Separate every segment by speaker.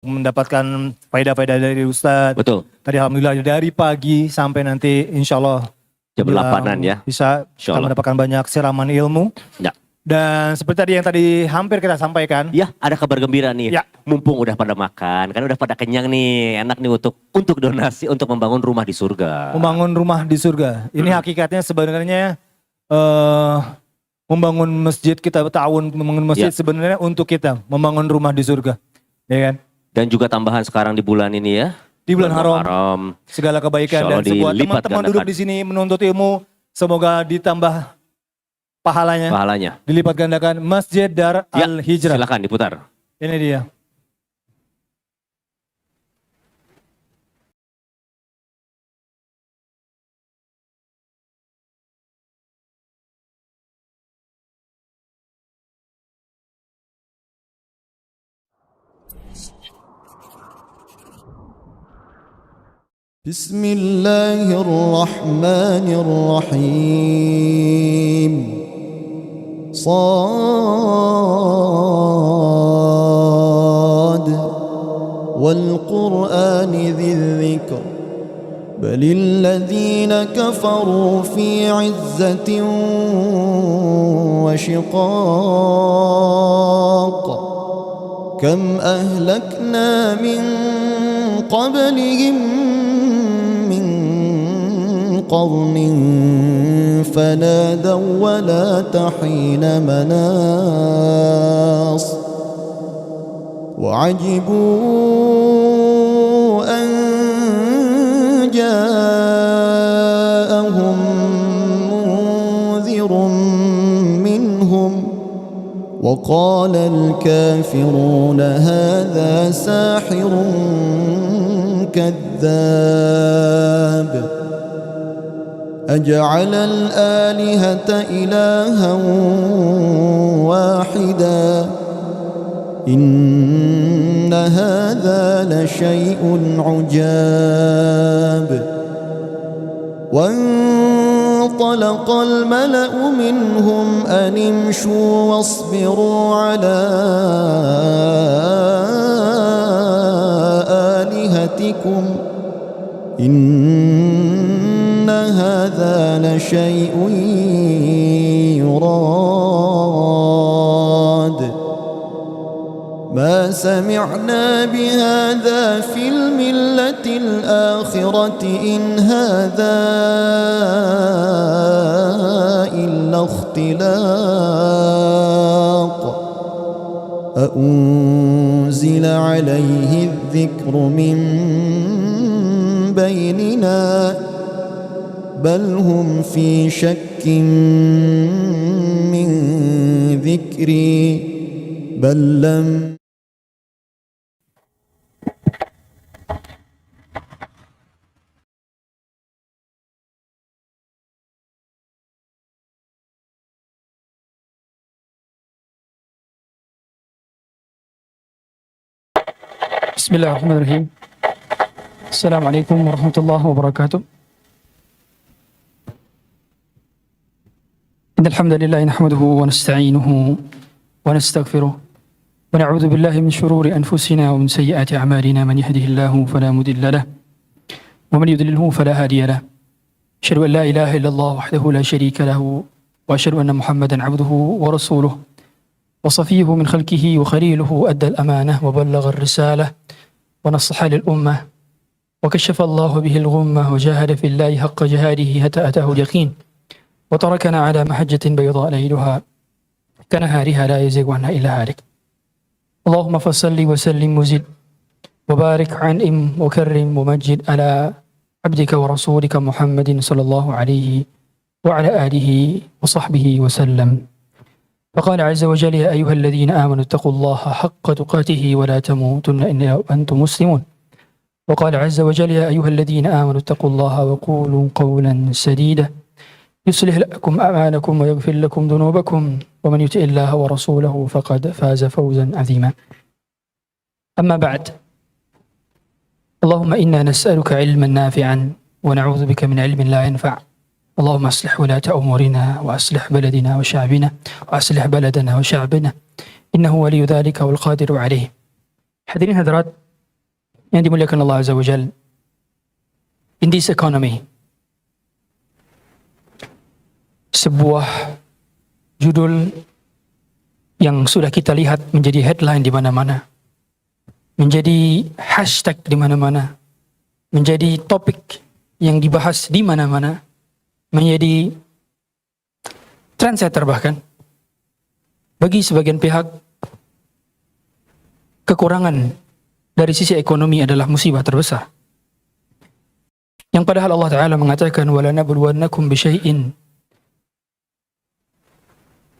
Speaker 1: mendapatkan faedah-faedah dari Ustadz.
Speaker 2: Betul.
Speaker 1: Tadi alhamdulillah dari pagi sampai nanti insya Allah
Speaker 2: Jam 8-an ya.
Speaker 1: Bisa kita mendapatkan banyak siraman ilmu.
Speaker 2: Ya.
Speaker 1: Dan seperti tadi yang hampir kita sampaikan.
Speaker 2: Ya, ada kabar gembira nih.
Speaker 1: Ya.
Speaker 2: Mumpung udah pada makan, kan udah pada kenyang nih. Enak nih untuk donasi untuk membangun rumah di surga.
Speaker 1: Membangun rumah di surga. Ini hakikatnya sebenarnya membangun masjid, kita tahun membangun masjid sebenarnya untuk kita membangun rumah di surga. Ya kan?
Speaker 2: Dan juga tambahan sekarang di bulan ini ya.
Speaker 1: Di bulan haram. Segala kebaikan dan sebuah teman-teman duduk di sini menuntut ilmu. Semoga ditambah pahalanya. Dilipat gandakan Masjid Dar Al-Hijrah.
Speaker 2: Silakan diputar.
Speaker 1: Ini dia.
Speaker 3: Bismillahirrahmanirrahim. صاد والقرآن ذي الذكر بل الذين كفروا في عزة وشقاق كم أهلكنا من قبلهم من قرن فنادوا ولا حين مناص وعجبوا أن جاءهم منذر منهم وقال الكافرون هذا ساحر كذاب أجعل الآلهة إلها واحدا إن هذا لشيء عجاب وانطلق الملأ منهم أن امشوا واصبروا على آلهتكم إن هذا لشيء يراد ما سمعنا بهذا في الملة الآخرة إن هذا إلا اختلاق أأنزل عليه الذكر من بيننا بل هم في شك من ذكري بل لم
Speaker 4: بسم الله الرحمن الرحيم السلام عليكم ورحمة الله وبركاته إن الحمد لله نحمده ونستعينه ونستغفره ونعوذ بالله من شرور أنفسنا ومن سيئات أعمالنا من يهده الله فلا مضل له ومن يضلله فلا هادي له أشهد أن لا إله إلا الله وحده لا شريك له وأشهد أن محمدا عبده ورسوله وصفيه من خلقه وخليله أدى الأمانة وبلغ الرسالة ونصح للأمة وكشف الله به الغمة وجاهد في الله حق جهاده حتى أتاه اليقين وتركنا على محجة بيضاء ليلها كنهارها لا يزيغ عنها إلا هالك اللهم فصل وسلم وزد وبارك عنهم وكرم ومجد على عبدك ورسولك محمد صلى الله عليه وعلى آله وصحبه وسلم فقال عز وجل يا أيها الذين آمنوا اتقوا الله حق تقاته ولا تموتن إلا وأنتم مسلمون وقال عز وجل يا أيها الذين آمنوا اتقوا الله وقولوا قولا سديدا يصلح لكم أعمالكم ويغفر لكم ذنوبكم ومن يطع الله ورسوله فقد فاز فوزا عظيما أما بعد اللهم إنا نسألك علما نافعا ونعوذ بك من علم لا ينفع اللهم أصلح ولاة أمورنا وأصلح بلدنا وشعبنا وأصلح بلدنا وشعبنا إنه ولي ذلك والقادر عليه. Hadirin hadirat yang dimuliakan Allah Azza wa Jal, in this economy, sebuah judul yang sudah kita lihat menjadi headline di mana-mana, menjadi hashtag di mana-mana, menjadi topik yang dibahas di mana-mana, menjadi trendsetter bahkan. Bagi sebagian pihak, kekurangan dari sisi ekonomi adalah musibah terbesar. Yang padahal Allah Ta'ala mengatakan, وَلَنَبْلُوَنَّكُمْ بِشَيْءٍ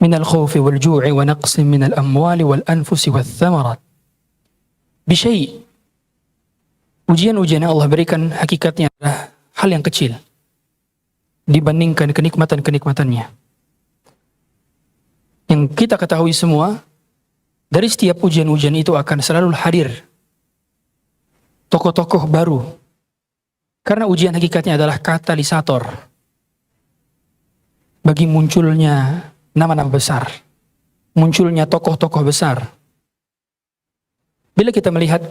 Speaker 4: مِنَ الْخَوْفِ وَالْجُوعِ وَنَقْصٍ مِنَ الْأَمْوَالِ وَالْأَنْفُسِ وَالثَّمَرَاتِ. Bisyai', ujian-ujian yang Allah berikan hakikatnya adalah hal yang kecil dibandingkan kenikmatan-kenikmatannya. Yang kita ketahui semua, dari setiap ujian-ujian itu akan selalu hadir tokoh-tokoh baru. Karena ujian hakikatnya adalah katalisator bagi munculnya nama-nama besar, munculnya tokoh-tokoh besar. Bila kita melihat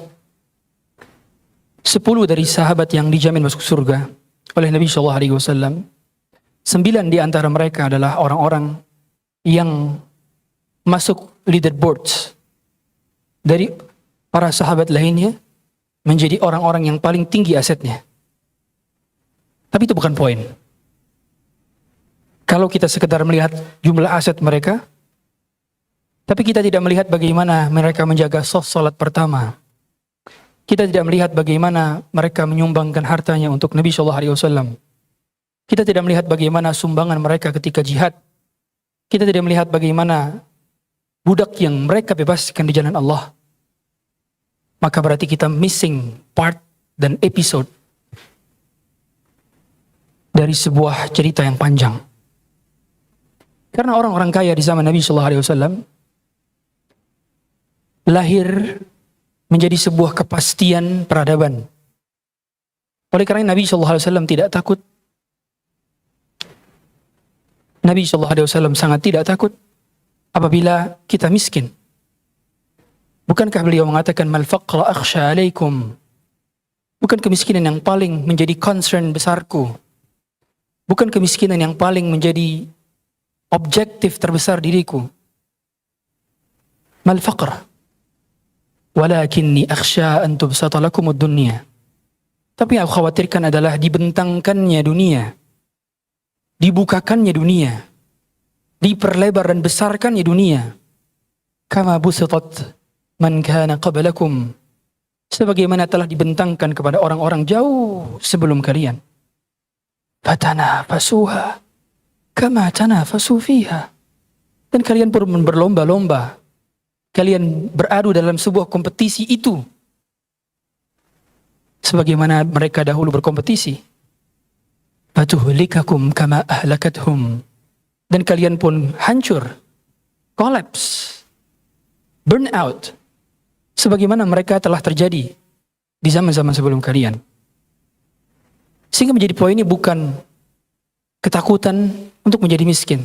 Speaker 4: 10 dari sahabat yang dijamin masuk surga oleh Nabi SAW, 9 di antara mereka adalah orang-orang yang masuk leaderboards dari para sahabat lainnya menjadi orang-orang yang paling tinggi asetnya. Tapi itu bukan poin. Kalau kita sekedar melihat jumlah aset mereka, tapi kita tidak melihat bagaimana mereka menjaga salat pertama. Kita tidak melihat bagaimana mereka menyumbangkan hartanya untuk Nabi SAW. Kita tidak melihat bagaimana sumbangan mereka ketika jihad. Kita tidak melihat bagaimana budak yang mereka bebaskan di jalan Allah. Maka berarti kita missing part dan episode dari sebuah cerita yang panjang. Karena orang-orang kaya di zaman Nabi SAW lahir menjadi sebuah kepastian peradaban. Oleh karena Nabi SAW tidak takut. Nabi SAW sangat tidak takut apabila kita miskin. Bukankah beliau mengatakan mal faqra akhsha alaikum? Bukan kemiskinan yang paling menjadi concern besarku. Bukan kemiskinan yang paling menjadi objektif terbesar diriku. Mal faqr. Walakinni akhsha an tubsata lakumud dunya. Tapi yang aku khawatirkan adalah dibentangkannya dunia. Dibukakannya dunia. Diperlebar dan besarkannya dunia. Kama busitat man kana qablakum. Sebagaimana telah dibentangkan kepada orang-orang jauh sebelum kalian. Fatanafasuha kama tanafasu fiha. Dan kalian pun berlomba-lomba. Kalian beradu dalam sebuah kompetisi itu. Sebagaimana mereka dahulu berkompetisi. Fatuhlikakum kama ahlakathum. Dan kalian pun hancur. Collapse. Burn out. Sebagaimana mereka telah terjadi di zaman-zaman sebelum kalian. Sehingga menjadi poin ini bukan ketakutan untuk menjadi miskin.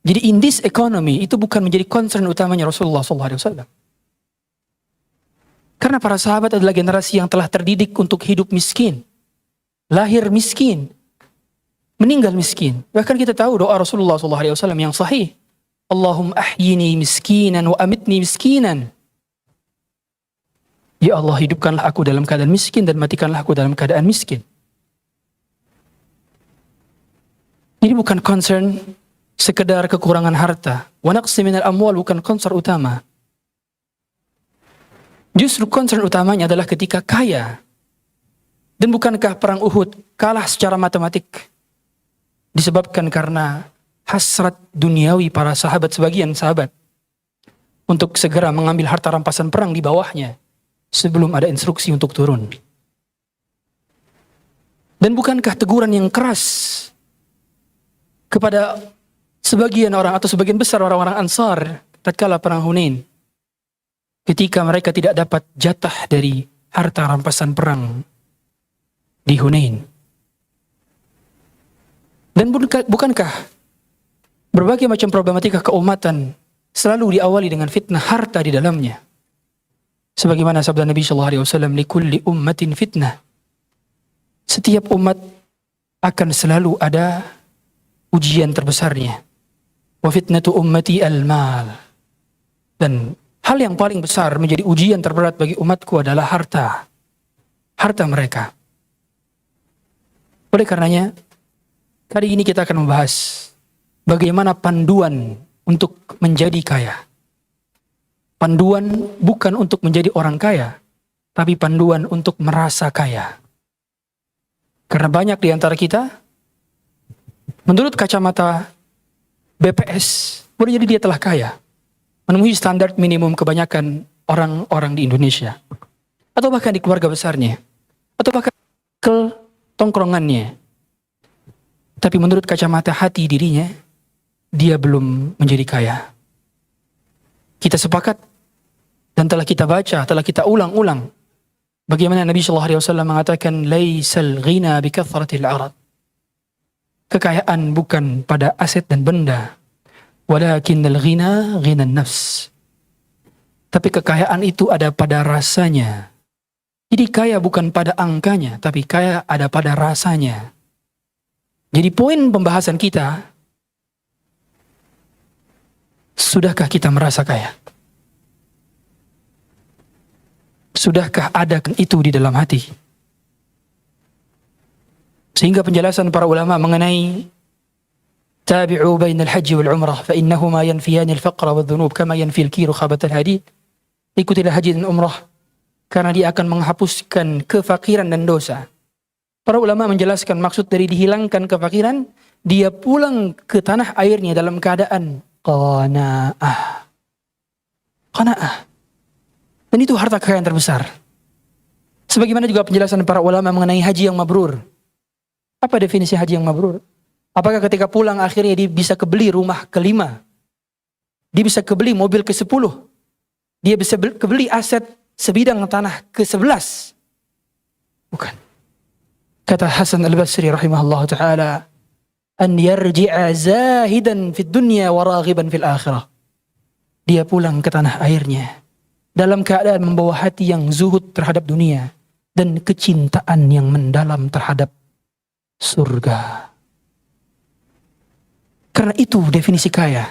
Speaker 4: Jadi in this economy itu bukan menjadi concern utamanya Rasulullah SAW. Karena para sahabat adalah generasi yang telah terdidik untuk hidup miskin. Lahir miskin. Meninggal miskin. Bahkan kita tahu doa Rasulullah SAW yang sahih. Allahumma ahyini miskinan wa amitni miskinan. Ya Allah, hidupkanlah aku dalam keadaan miskin dan matikanlah aku dalam keadaan miskin. Ini bukan concern sekedar kekurangan harta. Wa naqsi minal amwal bukan concern utama. Justru concern utamanya adalah ketika kaya. Dan bukankah perang Uhud kalah secara matematik? Disebabkan karena hasrat duniawi para sahabat, sebagian sahabat. Untuk segera mengambil harta rampasan perang di bawahnya. Sebelum ada instruksi untuk turun. Dan bukankah teguran yang keras kepada sebagian orang atau sebagian besar orang-orang Ansar tatkala perang Hunain, ketika mereka tidak dapat jatah dari harta rampasan perang di Hunain. Dan bukankah berbagai macam problematika keumatan selalu diawali dengan fitnah harta di dalamnya? Sebagaimana sabda Nabi sallallahu alaihi wasallam, "Likulli ummatin fitnah." Setiap umat akan selalu ada ujian terbesarnya. Wa fitnatu ummati al-mal. Dan hal yang paling besar menjadi ujian terberat bagi umatku adalah harta. Harta mereka. Oleh karenanya, kali ini kita akan membahas bagaimana panduan untuk menjadi kaya. Panduan bukan untuk menjadi orang kaya, tapi panduan untuk merasa kaya. Karena banyak di antara kita, menurut kacamata BPS, boleh jadi dia telah kaya, memenuhi standar minimum kebanyakan orang-orang di Indonesia, atau bahkan di keluarga besarnya, atau bahkan ke tongkrongannya. Tapi menurut kacamata hati dirinya, dia belum menjadi kaya. Kita sepakat dan telah kita baca, telah kita ulang-ulang bagaimana Nabi sallallahu alaihi wasallam mengatakan, laisal ghina bi kathratil arad. Kekayaan bukan pada aset dan benda, walakinnal ghina ghinan nafs. Tapi kekayaan itu ada pada rasanya. Jadi kaya bukan pada angkanya, tapi kaya ada pada rasanya. Jadi poin pembahasan kita, sudahkah kita merasa kaya? Sudahkah ada itu di dalam hati? Sehingga penjelasan para ulama mengenai tabi'u bainal haji wal umrah fa innahuma yanfiyani al-faqra wal dhunub kama yanfi al-kiru khabat al-hadid. Ikutilah haji dan umrah karena dia akan menghapuskan kefakiran dan dosa. Para ulama menjelaskan maksud dari dihilangkan kefakiran, dia pulang ke tanah airnya dalam keadaan qanaah. Qanaah. Dan itu harta kekayaan terbesar. Sebagaimana juga penjelasan para ulama mengenai haji yang mabrur. Apa definisi haji yang mabrur? Apakah ketika pulang akhirnya dia bisa kebeli rumah ke-5? Dia bisa kebeli mobil ke-10? Dia bisa kebeli aset sebidang tanah ke-11? Bukan. Kata Hasan al-Basri rahimahullah ta'ala, an yarji'a zahidan fid dunya wa raghiban fil akhirah. Dia pulang ke tanah airnya dalam keadaan membawa hati yang zuhud terhadap dunia dan kecintaan yang mendalam terhadap surga. Karena itu definisi kaya.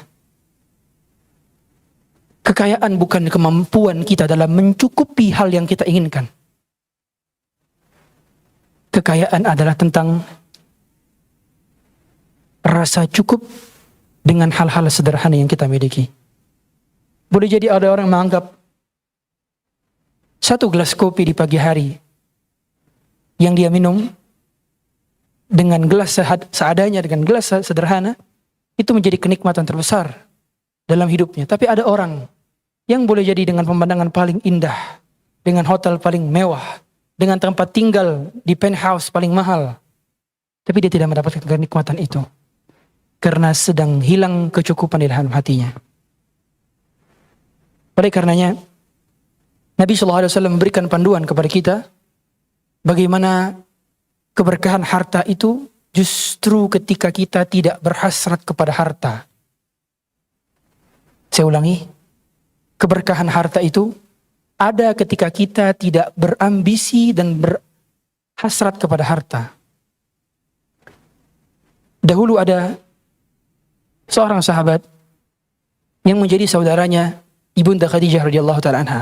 Speaker 4: Kekayaan bukan kemampuan kita dalam mencukupi hal yang kita inginkan. Kekayaan adalah tentang rasa cukup dengan hal-hal sederhana yang kita miliki. Boleh jadi ada orang menganggap satu gelas kopi di pagi hari yang dia minum dengan gelas seadanya, dengan gelas sederhana, itu menjadi kenikmatan terbesar dalam hidupnya. Tapi ada orang yang boleh jadi dengan pemandangan paling indah, dengan hotel paling mewah, dengan tempat tinggal di penthouse paling mahal, tapi dia tidak mendapatkan kenikmatan itu karena sedang hilang kecukupan di dalam hatinya. Oleh karenanya, Nabi sallallahu alaihi wasallam memberikan panduan kepada kita bagaimana keberkahan harta itu justru ketika kita tidak berhasrat kepada harta. Saya ulangi, keberkahan harta itu ada ketika kita tidak berambisi dan berhasrat kepada harta. Dahulu ada seorang sahabat yang menjadi saudaranya Ibunda Khadijah radhiyallahu ta'ala anha.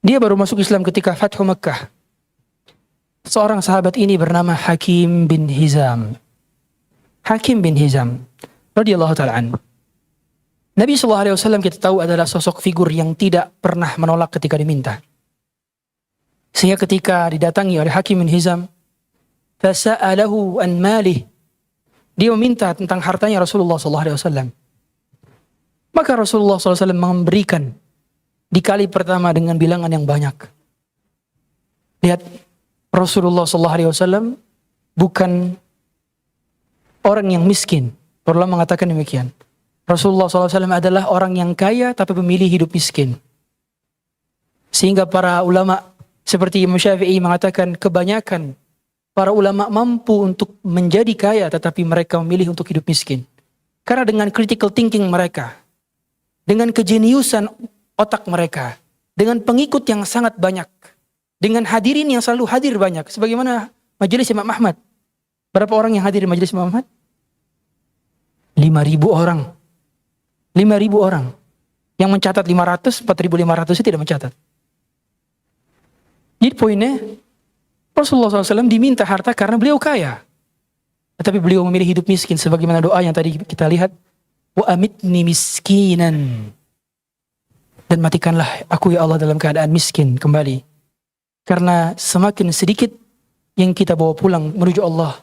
Speaker 4: Dia baru masuk Islam ketika Fathu Makkah. Seorang sahabat ini bernama Hakim bin Hizam. Hakim bin Hizam radhiyallahu ta'ala anhu. Nabi SAW kita tahu adalah sosok figur yang tidak pernah menolak ketika diminta. Sehingga ketika didatangi oleh Hakim bin Hizam, fasa'alahu an malih, dia meminta tentang hartanya Rasulullah SAW. Maka Rasulullah SAW memberikan di kali pertama dengan bilangan yang banyak. Lihat, Rasulullah SAW bukan orang yang miskin. Ulama mengatakan demikian. Rasulullah SAW adalah orang yang kaya tapi memilih hidup miskin. Sehingga para ulama seperti Imam Syafi'i mengatakan kebanyakan para ulama mampu untuk menjadi kaya tetapi mereka memilih untuk hidup miskin. Karena dengan critical thinking mereka, dengan kejeniusan otak mereka, dengan pengikut yang sangat banyak, dengan hadirin yang selalu hadir banyak, sebagaimana majelis Imam Ahmad. Berapa orang yang hadir di majelis Imam Ahmad? 5.000 orang. 5.000 orang. Yang mencatat 500, 4.500 itu tidak mencatat. Jadi poinnya, Rasulullah SAW diminta harta karena beliau kaya. Tetapi beliau memilih hidup miskin sebagaimana doa yang tadi kita lihat. Wa amitni miskinan. Dan matikanlah aku ya Allah dalam keadaan miskin kembali. Karena semakin sedikit yang kita bawa pulang menuju Allah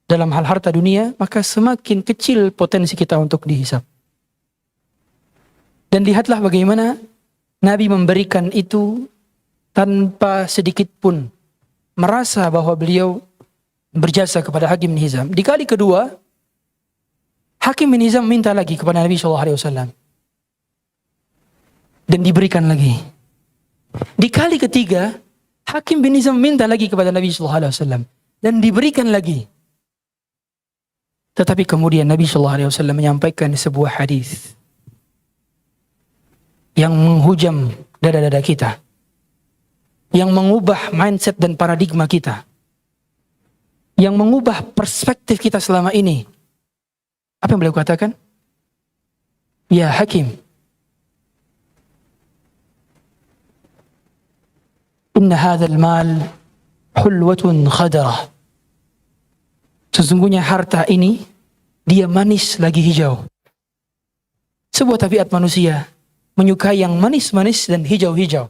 Speaker 4: dalam hal harta dunia, maka semakin kecil potensi kita untuk dihisab. Dan lihatlah bagaimana Nabi memberikan itu tanpa sedikit pun merasa bahwa beliau berjasa kepada Hakim bin Hizam. Di kali kedua, Hakim bin Hizam minta lagi kepada Nabi SAW. Dan diberikan lagi. Di kali ketiga, Hakim bin Hizam minta lagi kepada Nabi SAW. Dan diberikan lagi. Tetapi kemudian Nabi SAW menyampaikan sebuah hadis yang menghujam dada-dada kita. Yang mengubah mindset dan paradigma kita. Yang mengubah perspektif kita selama ini. Apa yang beliau katakan? Ya Hakim, inna hadzal mal hulwatun khadarah. Sesungguhnya harta ini dia manis lagi hijau. Sebuah tabiat manusia menyukai yang manis-manis dan hijau-hijau.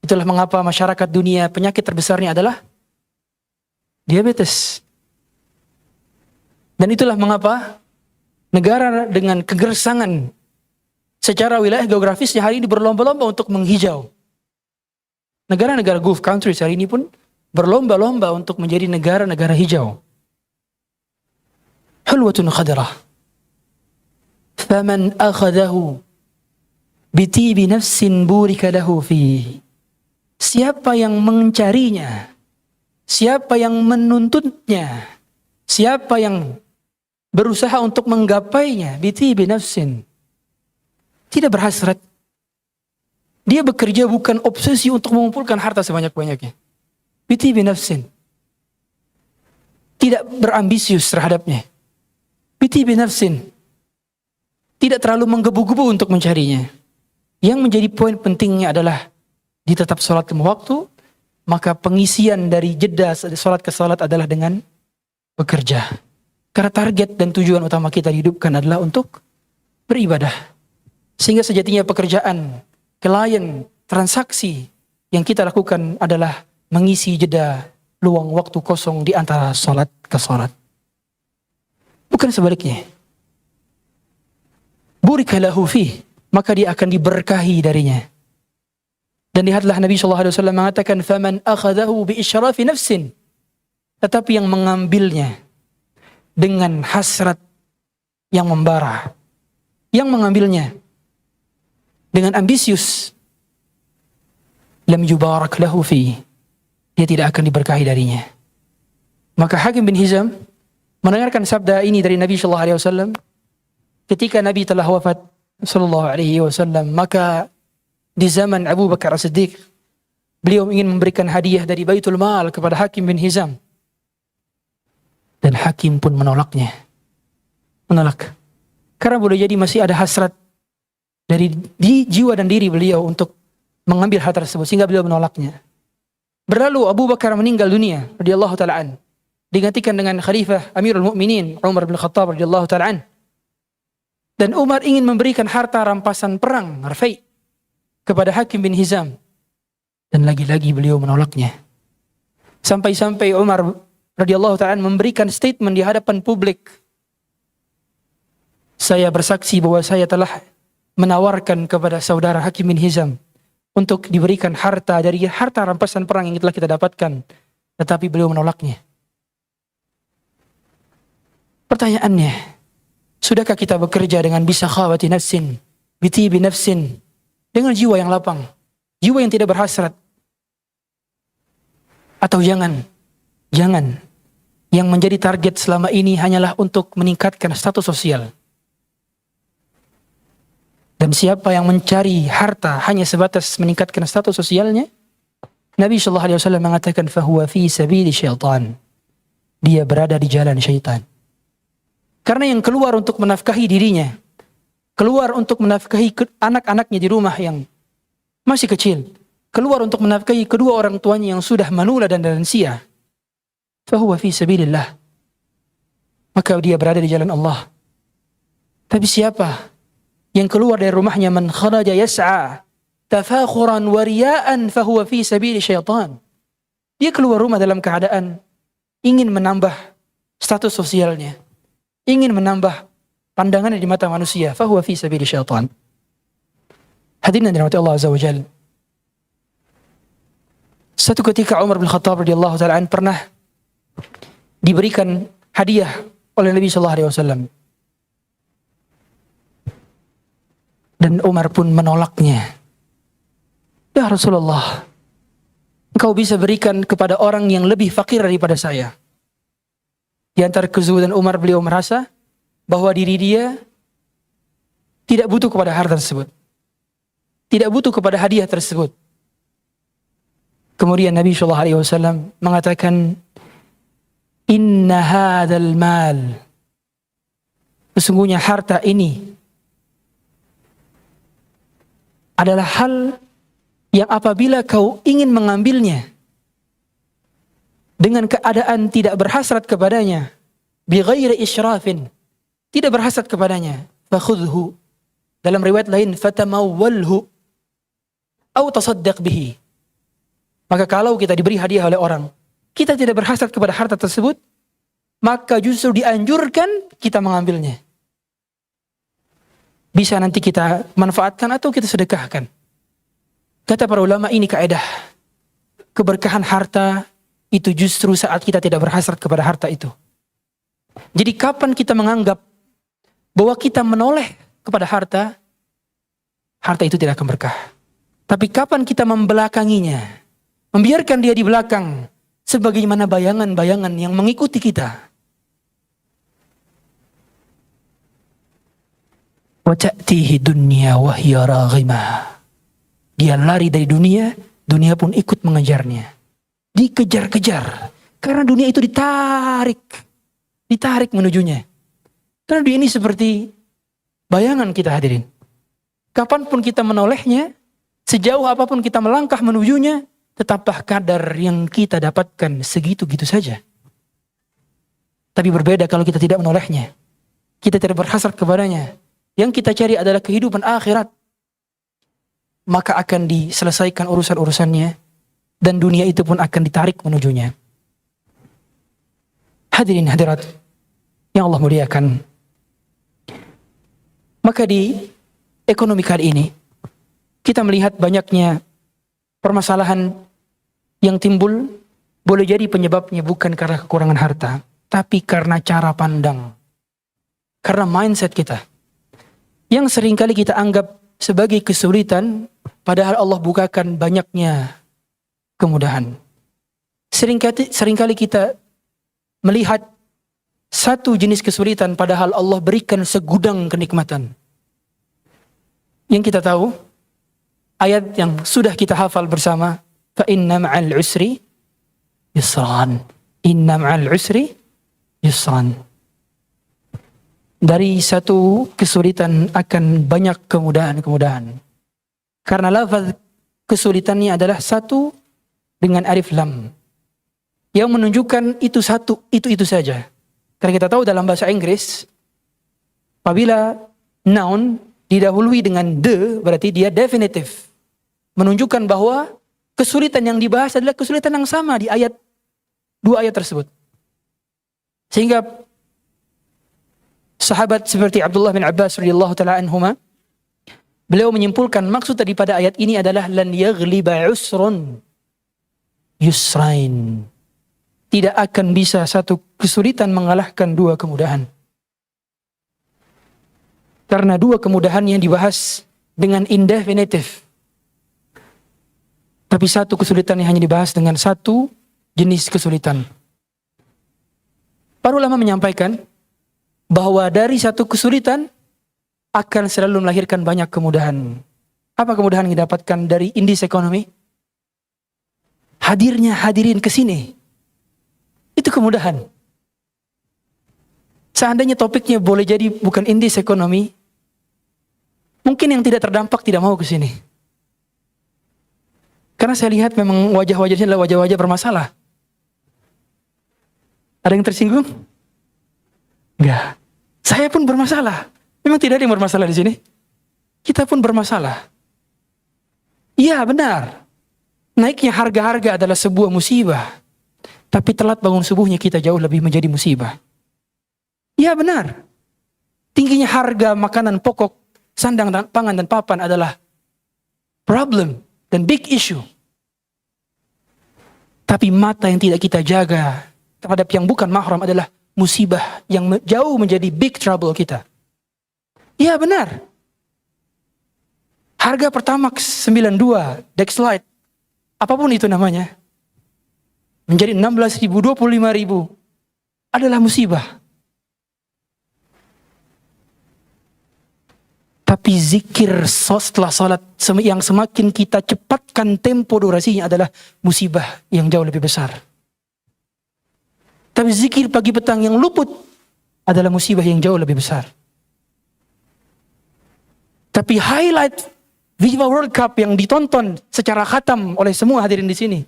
Speaker 4: Itulah mengapa masyarakat dunia penyakit terbesarnya adalah diabetes. Dan itulah mengapa negara dengan kegersangan secara wilayah geografisnya hari ini berlomba-lomba untuk menghijau. Negara-negara Gulf countries hari ini pun berlomba-lomba untuk menjadi negara-negara hijau. Hulwatun khadarah. Faman akhadahu bitibi nafsin burika lahu fihi. Siapa yang mencarinya, siapa yang menuntutnya, siapa yang berusaha untuk menggapainya, bitibi nafsin, tidak berhasrat. Dia bekerja bukan obsesi untuk mengumpulkan harta sebanyak-banyaknya. Bitibi nafsin. Tidak berambisius terhadapnya. Bitibi nafsin. Tidak terlalu menggebu-gebu untuk mencarinya. Yang menjadi poin pentingnya adalah di tetap sholat lima waktu, maka pengisian dari jeda sholat ke sholat adalah dengan bekerja. Karena target dan tujuan utama kita dihidupkan adalah untuk beribadah. Sehingga sejatinya pekerjaan, klien, transaksi yang kita lakukan adalah mengisi jeda luang waktu kosong di antara sholat ke sholat. Bukan sebaliknya. Burika lahu fih, maka dia akan diberkahi darinya. Dan lihatlah Nabi SAW mengatakan, faman akhadahu bi isyrafi nafsin. Tetapi yang mengambilnya dengan hasrat yang membara, yang mengambilnya dengan ambisius, lam yubarak lahu fi, dia tidak akan diberkahi darinya. Maka Hakim bin Hizam mendengarkan sabda ini dari Nabi SAW ketika Nabi telah wafat SAW. Maka di zaman Abu Bakar As-Siddiq, beliau ingin memberikan hadiah dari Baitul Mal kepada Hakim bin Hizam. Dan Hakim pun menolaknya. Menolak. Karena boleh jadi masih ada hasrat dari jiwa dan diri beliau untuk mengambil hal tersebut, sehingga beliau menolaknya. Berlalu Abu Bakar meninggal dunia radhiyallahu ta'ala an, digantikan dengan Khalifah Amirul Mukminin Umar bin Khattab radhiyallahu ta'ala an. Dan Umar ingin memberikan harta rampasan perang Rafai kepada Hakim bin Hizam, dan lagi-lagi beliau menolaknya. Sampai-sampai Umar radhiyallahu ta'ala memberikan statement di hadapan publik, saya bersaksi bahwa saya telah menawarkan kepada saudara Hakim bin Hizam untuk diberikan harta dari harta rampasan perang yang telah kita dapatkan, tetapi beliau menolaknya. Pertanyaannya, sudahkah kita bekerja dengan bisakhawati nafsin, bitibi nafsin, dengan jiwa yang lapang, jiwa yang tidak berhasrat? Atau jangan yang menjadi target selama ini hanyalah untuk meningkatkan status sosial. Dan siapa yang mencari harta hanya sebatas meningkatkan status sosialnya, Nabi SAW mengatakan fahuwa fi sabili syaitan. Dia berada di jalan syaitan. Karena yang keluar untuk menafkahi dirinya, keluar untuk menafkahi anak-anaknya di rumah yang masih kecil, keluar untuk menafkahi kedua orang tuanya yang sudah manula dan lansia, fahuwa fi sabilillah. Maka dia berada di jalan Allah. Tapi siapa yang keluar dari rumahnya, man kharaja yas'a tafakhuran wa riya'an fahuwa fi sabili syaitan. Dia keluar rumah dalam keadaan ingin menambah status sosialnya, ingin menambah pandangannya di mata manusia, fahuwa fi sabili syaitan. Hadirin yang dirahmati Allah Azza wa Jalla. Satu ketika Umar bin Khattab radhiyallahu ta'ala an pernah diberikan hadiah oleh Nabi sallallahu alaihi wasallam. Dan Umar pun menolaknya. Ya Rasulullah, engkau bisa berikan kepada orang yang lebih fakir daripada saya. Di antara kezuhudan Umar, beliau merasa bahwa diri dia tidak butuh kepada harta tersebut, tidak butuh kepada hadiah tersebut. Kemudian Nabi SAW mengatakan, Inna hadzal mal, sesungguhnya harta ini adalah hal yang apabila kau ingin mengambilnya dengan keadaan tidak berhasrat kepadanya, bighairi israfin, tidak berhasrat kepadanya, fakhudhu, dalam riwayat lain fatamawwalhu atau tasaddaq bihi. Maka kalau kita diberi hadiah oleh orang, kita tidak berhasrat kepada harta tersebut, maka justru dianjurkan kita mengambilnya. Bisa nanti kita manfaatkan atau kita sedekahkan. Kata para ulama, ini kaidah. Keberkahan harta itu justru saat kita tidak berhasrat kepada harta itu. Jadi kapan kita menganggap bahwa kita menoleh kepada harta, harta itu tidak akan berkah. Tapi kapan kita membelakanginya, membiarkan dia di belakang, sebagaimana bayangan-bayangan yang mengikuti kita. Wa ta'tihi dunya wa hiya raghimah. Dia lari dari dunia, dunia pun ikut mengejarnya. Dikejar-kejar. Karena dunia itu ditarik menujunya. Karena dunia ini seperti bayangan kita, hadirin. Kapanpun kita menolehnya, sejauh apapun kita melangkah menujunya, tetaplah kadar yang kita dapatkan segitu-gitu saja. Tapi berbeda kalau kita tidak menolehnya. Kita tidak berhasrat kepadanya. Yang kita cari adalah kehidupan akhirat. Maka akan diselesaikan urusan-urusannya. Dan dunia itu pun akan ditarik menujunya. Hadirin hadirat yang Allah muliakan. Maka di ekonomi kali ini, kita melihat banyaknya permasalahan yang timbul. Boleh jadi penyebabnya bukan karena kekurangan harta, tapi karena cara pandang. Karena mindset kita. Yang seringkali kita anggap sebagai kesulitan, padahal Allah bukakan banyaknya kemudahan. Seringkali kita melihat satu jenis kesulitan, padahal Allah berikan segudang kenikmatan. Yang kita tahu, ayat yang sudah kita hafal bersama, fa inna ma'al usri yusran. Inna ma'al usri yusran. Dari satu kesulitan akan banyak kemudahan-kemudahan. Karena lafaz kesulitannya adalah satu dengan alif lam. Yang menunjukkan itu satu, itu saja. Karena kita tahu dalam bahasa Inggris, apabila noun didahului dengan the, berarti dia definitif. Menunjukkan bahwa kesulitan yang dibahas adalah kesulitan yang sama di dua ayat tersebut. Sehingga sahabat seperti Abdullah bin Abbas radhiyallahu taala anhuma, beliau menyimpulkan maksud daripada ayat ini adalah lan yaghliba usrun yusrain. Tidak akan bisa satu kesulitan mengalahkan dua kemudahan. Karena dua kemudahan yang dibahas dengan indefinitif. Tapi satu kesulitan yang hanya dibahas dengan satu jenis kesulitan. Para ulama menyampaikan bahwa dari satu kesulitan akan selalu melahirkan banyak kemudahan. Apa kemudahan yang didapatkan dari in this economy? Hadirnya hadirin ke sini. Itu kemudahan. Seandainya topiknya boleh jadi bukan in this economy, mungkin yang tidak terdampak tidak mau ke sini. Karena saya lihat memang wajah-wajahnya adalah wajah-wajah bermasalah. Ada yang tersinggung? Enggak. Saya pun bermasalah. Memang tidak ada yang bermasalah di sini. Kita pun bermasalah. Iya, benar. Naiknya harga-harga adalah sebuah musibah. Tapi telat bangun subuhnya kita jauh lebih menjadi musibah. Iya, benar. Tingginya harga makanan pokok, sandang dan pangan dan papan adalah problem dan big issue. Tapi mata yang tidak kita jaga terhadap yang bukan mahram adalah musibah yang jauh menjadi big trouble kita. Iya, benar. Harga Pertamax 92, Dexlite, apapun itu namanya, menjadi 16.000, 25.000 adalah musibah. Tapi zikir setelah salat yang semakin kita cepatkan tempo durasinya adalah musibah yang jauh lebih besar. Tapi zikir pagi petang yang luput adalah musibah yang jauh lebih besar. Tapi highlight FIFA World Cup yang ditonton secara khatam oleh semua hadirin di sini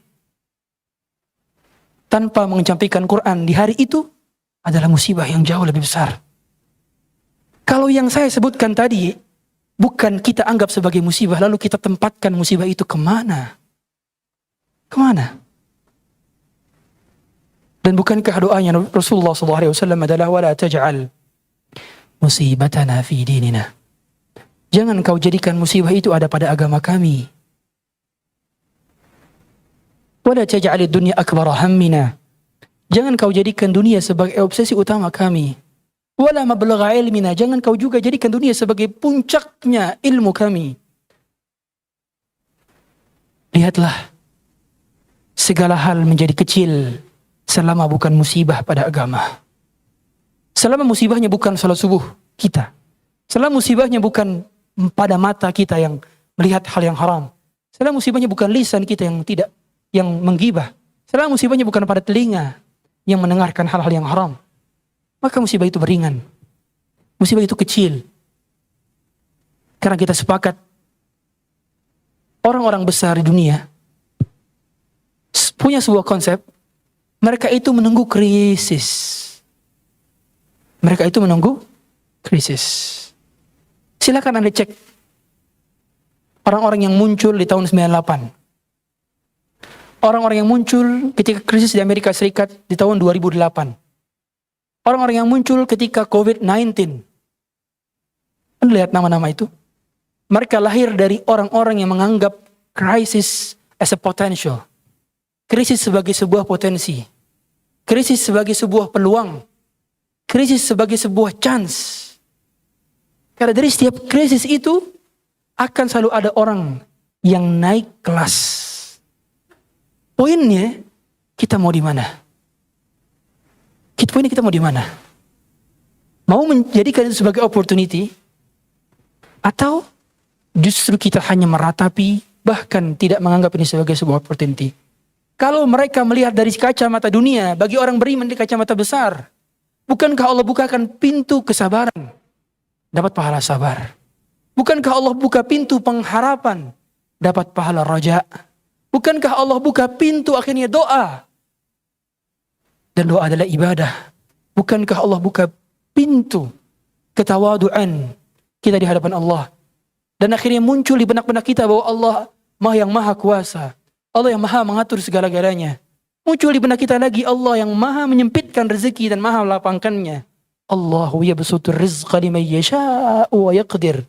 Speaker 4: tanpa mengesampingkan Quran di hari itu adalah musibah yang jauh lebih besar. Kalau yang saya sebutkan tadi bukan kita anggap sebagai musibah, lalu kita tempatkan musibah itu kemana? Kemana? Dan bukankah doanya Rasulullah SAW adalah wala taj'al musibatana fi dinina. Jangan kau jadikan musibah itu ada pada agama kami. Wala taj'alid dunya akbar hammina. Jangan kau jadikan dunia sebagai obsesi utama kami. Wala mablagha ilmina. Jangan kau juga jadikan dunia sebagai puncaknya ilmu kami. Lihatlah, segala hal menjadi kecil selama bukan musibah pada agama. Selama musibahnya bukan salat subuh kita. Selama musibahnya bukan pada mata kita yang melihat hal yang haram. Selama musibahnya bukan lisan kita yang menggibah. Selama musibahnya bukan pada telinga yang mendengarkan hal-hal yang haram. Maka musibah itu beringan. Musibah itu kecil. Karena kita sepakat orang-orang besar di dunia punya sebuah konsep. Mereka itu menunggu krisis. Mereka itu menunggu krisis. Silakan Anda cek orang-orang yang muncul di tahun 98. Orang-orang yang muncul ketika krisis di Amerika Serikat di tahun 2008. Orang-orang yang muncul ketika COVID-19. Anda lihat nama-nama itu. Mereka lahir dari orang-orang yang menganggap krisis as a potential. Krisis sebagai sebuah potensi. Krisis sebagai sebuah peluang. Krisis sebagai sebuah chance. Karena dari setiap krisis itu akan selalu ada orang yang naik kelas. Poinnya, kita mau di mana? Poinnya kita mau di mana? Mau menjadikan itu sebagai opportunity? Atau justru kita hanya meratapi, bahkan tidak menganggap ini sebagai sebuah opportunity? Kalau mereka melihat dari kacamata dunia, bagi orang beriman di kacamata besar, bukankah Allah bukakan pintu kesabaran? Dapat pahala sabar. Bukankah Allah buka pintu pengharapan? Dapat pahala raja. Bukankah Allah buka pintu akhirnya doa? Dan doa adalah ibadah. Bukankah Allah buka pintu ketawaduan kita di hadapan Allah? Dan akhirnya muncul di benak-benak kita bahwa Allah yang maha kuasa. Allah yang maha mengatur segala-galanya. Muncul di benak kita lagi Allah yang maha menyempitkan rezeki dan maha melapangkannya. Allahu yabsutur rizqa liman yasha'u wa yaqdir.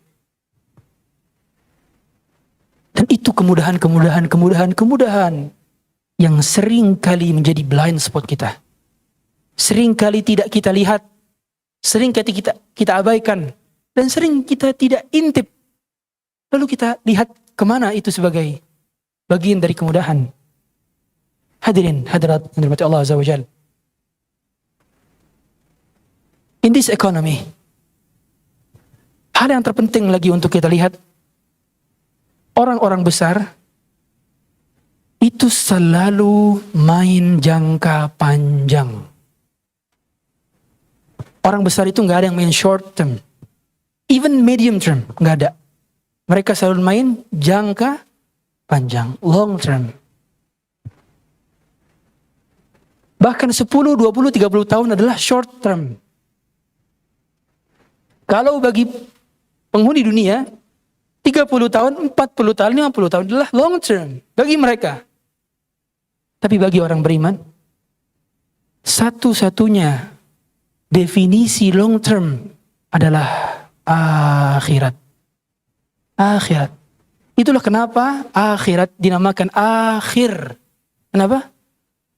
Speaker 4: Dan itu kemudahan yang sering kali menjadi blind spot kita. Sering kali tidak kita lihat, sering kali kita abaikan, dan sering kita tidak intip. Lalu kita lihat kemana itu sebagai bagian dari kemudahan. Hadirin, hadirat yang dirahmati Allah Azza wa Jalla. In this economy, hal yang terpenting lagi untuk kita lihat, orang-orang besar itu selalu main jangka panjang. Orang besar itu nggak ada yang main short term, even medium term nggak ada. Mereka selalu main jangka panjang, long term. Bahkan 10, 20, 30 tahun adalah short term. Kalau bagi penghuni dunia, 30 tahun, 40 tahun, 50 tahun adalah long term bagi mereka. Tapi bagi orang beriman, satu-satunya definisi long term adalah akhirat. Akhirat. Itulah kenapa akhirat dinamakan akhir. Kenapa?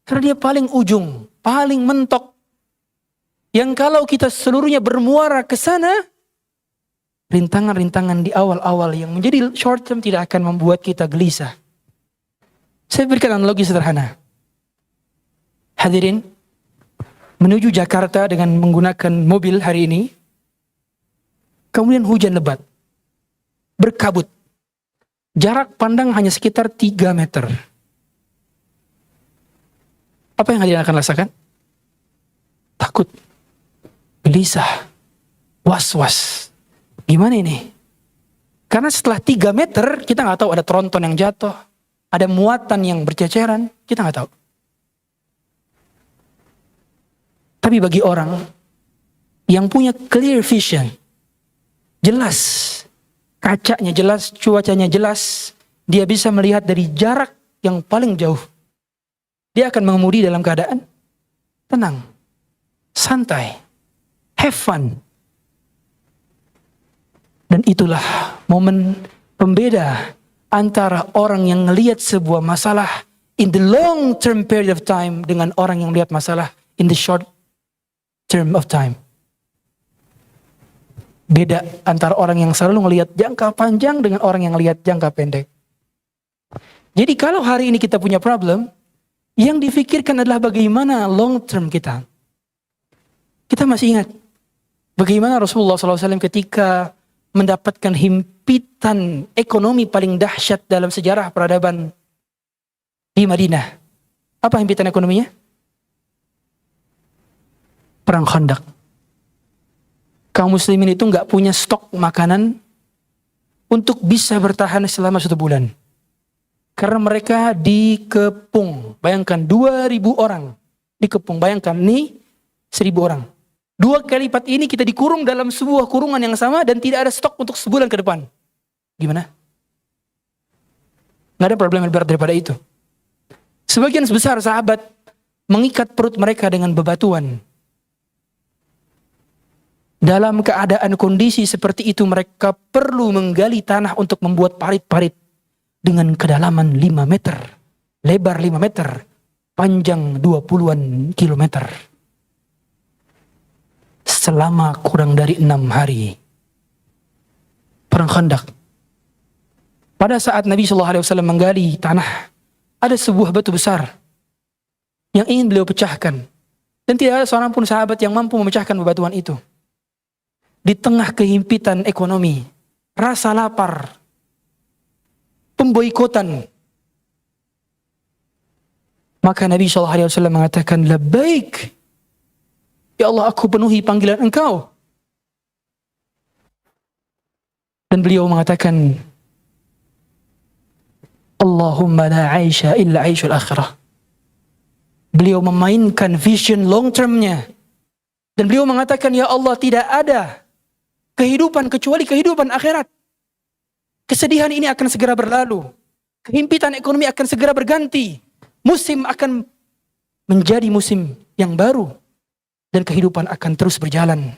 Speaker 4: Karena dia paling ujung, paling mentok. Yang kalau kita seluruhnya bermuara ke sana, rintangan-rintangan di awal-awal yang menjadi short term tidak akan membuat kita gelisah. Saya berikan analogi sederhana. Hadirin, menuju Jakarta dengan menggunakan mobil hari ini, kemudian hujan lebat, berkabut. Jarak pandang hanya sekitar 3 meter. Apa yang hadirin akan rasakan? Takut, gelisah, was-was. Gimana ini? Karena setelah 3 meter, kita nggak tahu ada tronton yang jatuh, ada muatan yang berceceran, kita nggak tahu. Tapi bagi orang yang punya clear vision, jelas, kacanya jelas, cuacanya jelas, dia bisa melihat dari jarak yang paling jauh. Dia akan mengemudi dalam keadaan tenang, santai, have fun. Dan itulah momen pembeda antara orang yang melihat sebuah masalah in the long term period of time dengan orang yang melihat masalah in the short term of time. Beda antara orang yang selalu melihat jangka panjang dengan orang yang melihat jangka pendek. Jadi kalau hari ini kita punya problem, yang difikirkan adalah bagaimana long term kita. Kita masih ingat bagaimana Rasulullah SAW ketika mendapatkan himpitan ekonomi paling dahsyat dalam sejarah peradaban di Madinah. Apa himpitan ekonominya? Perang Khandaq. Kaum muslimin itu nggak punya stok makanan untuk bisa bertahan selama 1 bulan. Karena mereka dikepung. Bayangkan 2.000 orang dikepung. Bayangkan nih 1.000 orang. 2 kali lipat ini kita dikurung dalam sebuah kurungan yang sama dan tidak ada stok untuk sebulan ke depan. Gimana? Nggak ada problem yang berat daripada itu. Sebagian besar sahabat mengikat perut mereka dengan bebatuan. Dalam keadaan kondisi seperti itu mereka perlu menggali tanah untuk membuat parit-parit dengan kedalaman 5 meter, lebar 5 meter, panjang 20-an kilometer. Selama kurang dari 6 hari. Perang Khandaq. Pada saat Nabi SAW menggali tanah, ada sebuah batu besar yang ingin beliau pecahkan. Dan tidak ada seorang pun sahabat yang mampu memecahkan bebatuan itu. Di tengah kehimpitan ekonomi, rasa lapar, pemboikotan, maka Nabi SAW mengatakan, labbaik, ya Allah, aku penuhi panggilan Engkau. Dan beliau mengatakan, Allahumma la aisha illa aishul akhirah. Beliau memainkan vision long termnya. Dan beliau mengatakan, ya Allah, tidak ada kehidupan kecuali kehidupan akhirat. Kesedihan ini akan segera berlalu. Kehimpitan ekonomi akan segera berganti. Musim akan menjadi musim yang baru. Dan kehidupan akan terus berjalan.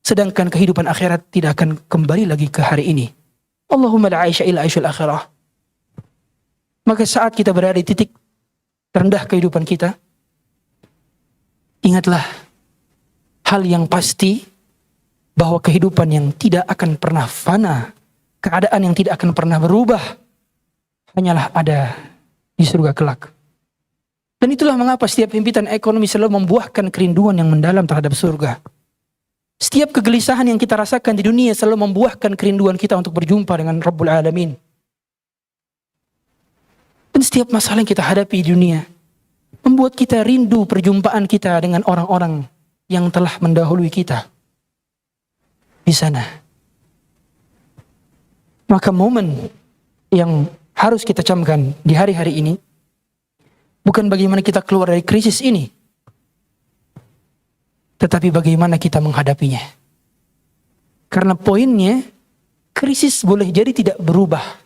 Speaker 4: Sedangkan kehidupan akhirat tidak akan kembali lagi ke hari ini. Allahumma la aisha illa aishul akhirah. Maka saat kita berada di titik terendah kehidupan kita, ingatlah hal yang pasti bahwa kehidupan yang tidak akan pernah fana, keadaan yang tidak akan pernah berubah, hanyalah ada di surga kelak. Dan itulah mengapa setiap himpitan ekonomi selalu membuahkan kerinduan yang mendalam terhadap surga. Setiap kegelisahan yang kita rasakan di dunia selalu membuahkan kerinduan kita untuk berjumpa dengan Rabbul Alamin. Dan setiap masalah yang kita hadapi di dunia membuat kita rindu perjumpaan kita dengan orang-orang yang telah mendahului kita di sana. Maka momen yang harus kita camkan di hari-hari ini bukan bagaimana kita keluar dari krisis ini, tetapi bagaimana kita menghadapinya. Karena poinnya, krisis boleh jadi tidak berubah.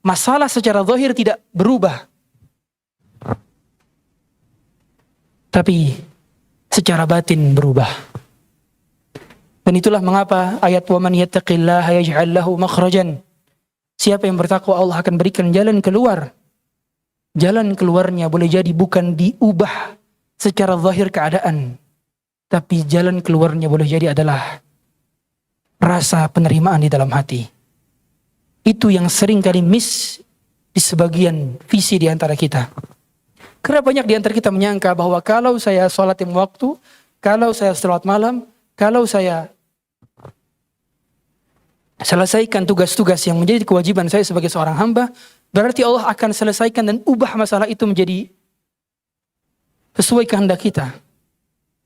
Speaker 4: Masalah secara zahir tidak berubah. Tapi secara batin berubah. Dan itulah mengapa ayat wa man yattaqillaha yaj'al lahu makhrajan. Siapa yang bertakwa Allah akan berikan jalan keluar. Jalan keluarnya boleh jadi bukan diubah secara zahir keadaan, tapi jalan keluarnya boleh jadi adalah rasa penerimaan di dalam hati. Itu yang sering kali miss di sebagian visi di antara kita. Karena banyak di antara kita menyangka bahwa kalau saya sholat lima waktu, kalau saya sholat malam, kalau saya selesaikan tugas-tugas yang menjadi kewajiban saya sebagai seorang hamba, berarti Allah akan selesaikan dan ubah masalah itu menjadi sesuai kehendak kita.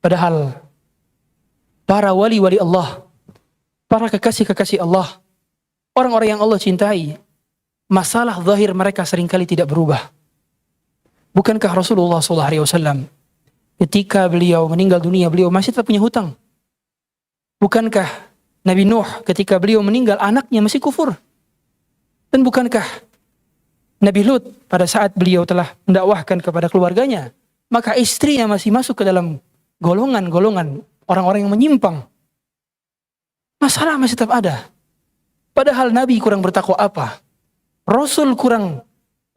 Speaker 4: Padahal para wali-wali Allah, para kekasih-kekasih Allah, orang-orang yang Allah cintai, masalah zahir mereka seringkali tidak berubah. Bukankah Rasulullah SAW ketika beliau meninggal dunia, beliau masih tetap punya hutang? Bukankah Nabi Nuh ketika beliau meninggal, anaknya masih kufur? Dan bukankah Nabi Lut pada saat beliau telah mendakwahkan kepada keluarganya, maka istrinya masih masuk ke dalam golongan-golongan orang-orang yang menyimpang? Masalah masih tetap ada. Padahal Nabi kurang bertakwa apa? Rasul kurang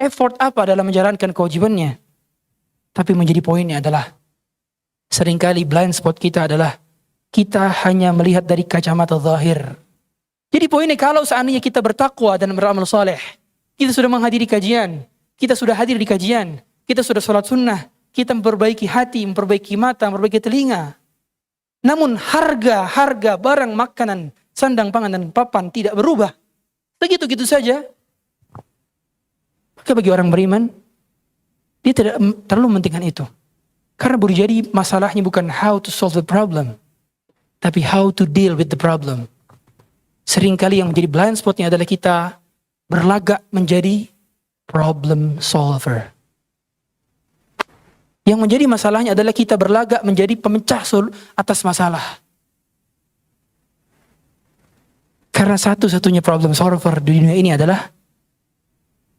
Speaker 4: effort apa dalam menjalankan kewajibannya? Tapi menjadi poinnya adalah seringkali blind spot kita adalah kita hanya melihat dari kacamata zahir. Jadi poinnya, kalau seandainya kita bertakwa dan beramal saleh, kita sudah menghadiri kajian, kita sudah hadir di kajian, kita sudah sholat sunnah, kita memperbaiki hati, memperbaiki mata, memperbaiki telinga. Namun harga barang makanan, sandang pangan dan papan tidak berubah. Begitu-gitu saja. Maka bagi orang beriman, dia tidak terlalu mementingkan itu. Karena boleh jadi masalahnya bukan how to solve the problem, tapi how to deal with the problem. Seringkali yang menjadi blind spotnya adalah kita berlagak menjadi problem solver. Yang menjadi masalahnya adalah kita berlagak menjadi pemecah atas masalah. Karena satu-satunya problem solver di dunia ini adalah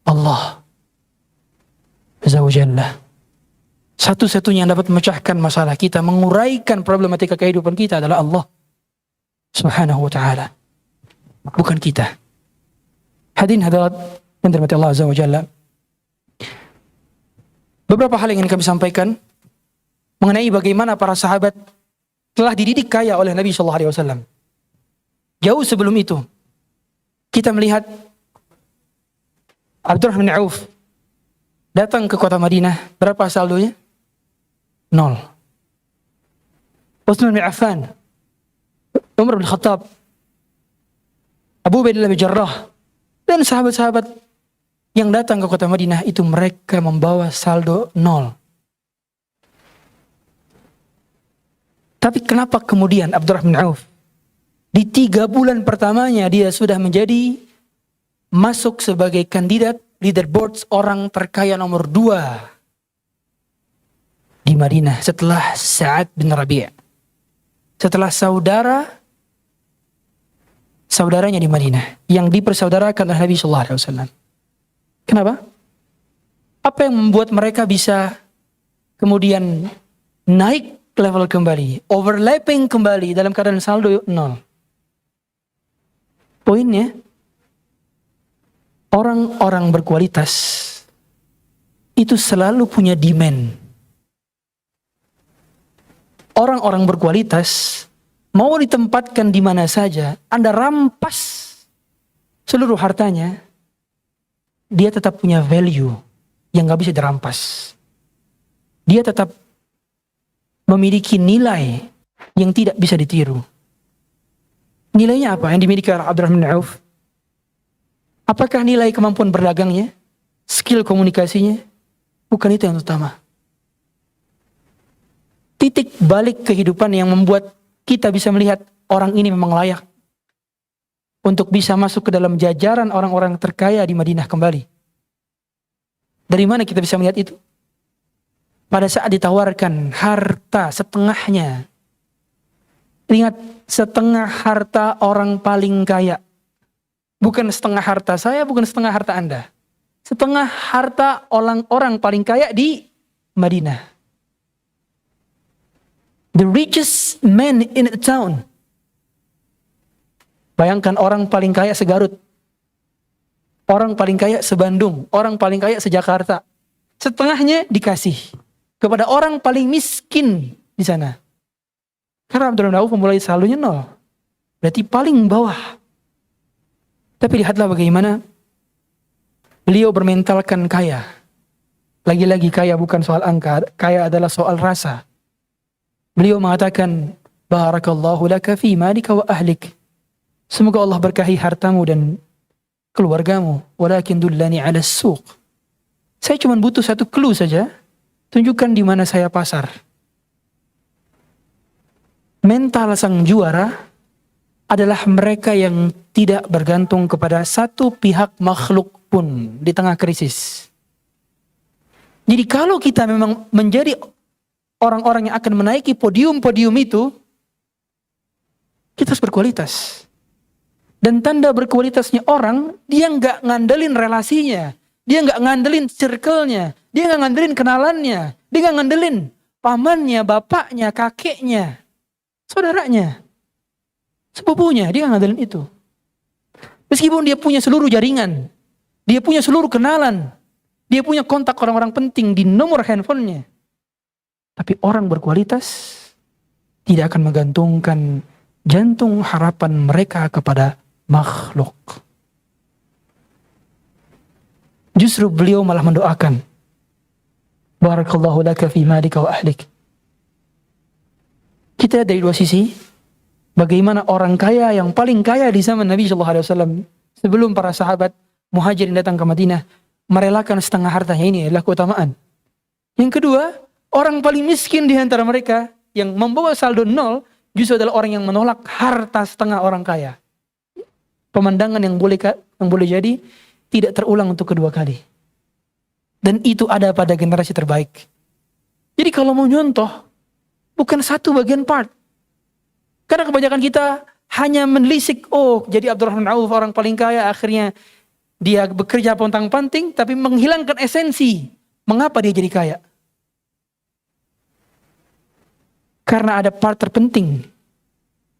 Speaker 4: Allah Azza wa Jalla. Satu-satunya yang dapat memecahkan masalah kita, menguraikan problematika kehidupan kita adalah Allah Subhanahu wa ta'ala, bukan kita. Hadirin hadirat yang dirahmati Allah Azza wa Jalla, beberapa hal yang ingin kami sampaikan mengenai bagaimana para sahabat telah dididik kaya oleh Nabi SAW. Jauh sebelum itu, kita melihat Abdurrahman bin Auf datang ke kota Madinah. Berapa saldonya? 0. Utsman bin Affan, Umar bin Khattab, Abu Ubaidah bin Jarrah, dan sahabat-sahabat yang datang ke kota Madinah itu mereka membawa saldo 0. Tapi kenapa kemudian Abdurrahman bin Auf di 3 bulan pertamanya dia sudah menjadi masuk sebagai kandidat leaderboard orang terkaya nomor 2 di Madinah setelah Sa'ad bin Rabi', setelah saudaranya di Madinah yang dipersaudarakan oleh Nabi sallallahu alaihi wasallam. Kenapa? Apa yang membuat mereka bisa kemudian naik level kembali, overlapping kembali dalam keadaan saldo 0? Poinnya, orang-orang berkualitas itu selalu punya demand. Orang-orang berkualitas mau ditempatkan di mana saja, Anda rampas seluruh hartanya, dia tetap punya value yang gak bisa dirampas. Dia tetap memiliki nilai yang tidak bisa ditiru. Nilainya apa yang dimiliki oleh Abdurrahman bin Auf? Apakah nilai kemampuan berdagangnya? Skill komunikasinya? Bukan itu yang utama. Titik balik kehidupan yang membuat kita bisa melihat orang ini memang layak untuk bisa masuk ke dalam jajaran orang-orang terkaya di Madinah kembali. Dari mana kita bisa melihat itu? Pada saat ditawarkan harta setengahnya. Ingat, setengah harta orang paling kaya. Bukan setengah harta saya, bukan setengah harta Anda. Setengah harta orang paling kaya di Madinah. The richest man in the town. Bayangkan orang paling kaya se-Garut. Orang paling kaya se-Bandung. Orang paling kaya se-Jakarta. Setengahnya dikasih kepada orang paling miskin di sana. Karena Abdurrahman bin Auf memulai saldonya 0. Berarti paling bawah. Tapi lihatlah bagaimana beliau bermentalkan kaya. Lagi-lagi kaya bukan soal angka, kaya adalah soal rasa. Beliau mengatakan, Barakallahu laka fi malika wa ahlik. Semoga Allah berkahi hartamu dan keluargamu. Walakin dullani ala suq. Saya cuma butuh satu clue saja. Tunjukkan di mana saya pasar. Mental sang juara adalah mereka yang tidak bergantung kepada satu pihak makhluk pun di tengah krisis. Jadi kalau kita memang menjadi orang-orang yang akan menaiki podium-podium itu, kita harus berkualitas. Dan tanda berkualitasnya orang, dia nggak ngandelin relasinya, dia nggak ngandelin circle-nya, dia nggak ngandelin kenalannya, dia nggak ngandelin pamannya, bapaknya, kakeknya, saudaranya, sepupunya, dia nggak ngandelin itu. Meskipun dia punya seluruh jaringan, dia punya seluruh kenalan, dia punya kontak orang-orang penting di nomor handphonenya. Tapi orang berkualitas tidak akan menggantungkan jantung harapan mereka kepada makhluk. Justru beliau malah mendoakan, Barakallahu laka fi malika wa ahlik. Kita lihat dari dua sisi, bagaimana orang kaya yang paling kaya di zaman Nabi SAW sebelum para sahabat muhajirin datang ke Madinah merelakan setengah hartanya. Ini adalah keutamaan. Yang kedua, orang paling miskin di antara mereka yang membawa saldo 0 justru adalah orang yang menolak harta setengah orang kaya. Pemandangan yang boleh jadi tidak terulang untuk kedua kali. Dan itu ada pada generasi terbaik. Jadi kalau mau nyontoh, bukan satu bagian part. Karena kebanyakan kita hanya menelisik, oh jadi Abdurrahman bin Auf orang paling kaya, akhirnya dia bekerja pontang-panting, tapi menghilangkan esensi. Mengapa dia jadi kaya? Karena ada part terpenting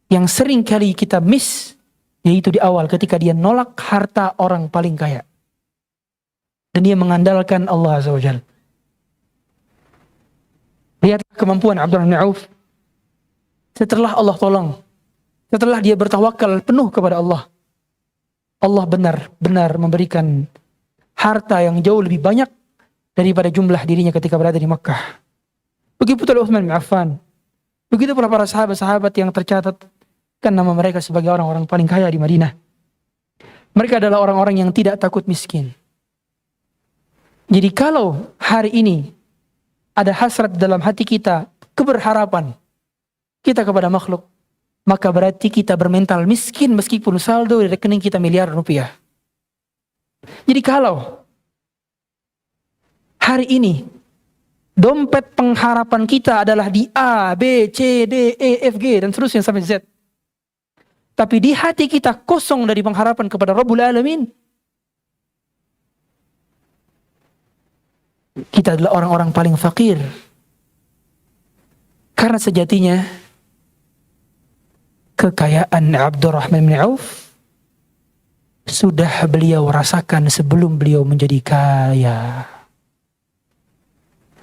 Speaker 4: yang sering kali kita miss, yaitu di awal ketika dia nolak harta orang paling kaya. Dan dia mengandalkan Allah Azza wa Jalla. Lihat kemampuan Abdurrahman bin Auf. Setelah Allah tolong, setelah dia bertawakal penuh kepada Allah, Allah benar-benar memberikan harta yang jauh lebih banyak daripada jumlah dirinya ketika berada di Makkah. Begitu pula Utsman bin Affan. Begitu pula para sahabat-sahabat yang tercatat kan nama mereka sebagai orang-orang paling kaya di Madinah. Mereka adalah orang-orang yang tidak takut miskin. Jadi kalau hari ini ada hasrat dalam hati kita, keberharapan kita kepada makhluk, maka berarti kita bermental miskin meskipun saldo di rekening kita miliar rupiah. Jadi kalau hari ini dompet pengharapan kita adalah di A, B, C, D, E, F, G dan seterusnya sampai Z, tapi di hati kita kosong dari pengharapan kepada Rabbul Alamin, kita adalah orang-orang paling fakir. Karena sejatinya kekayaan Abdurrahman bin Auf sudah beliau rasakan sebelum beliau menjadi kaya.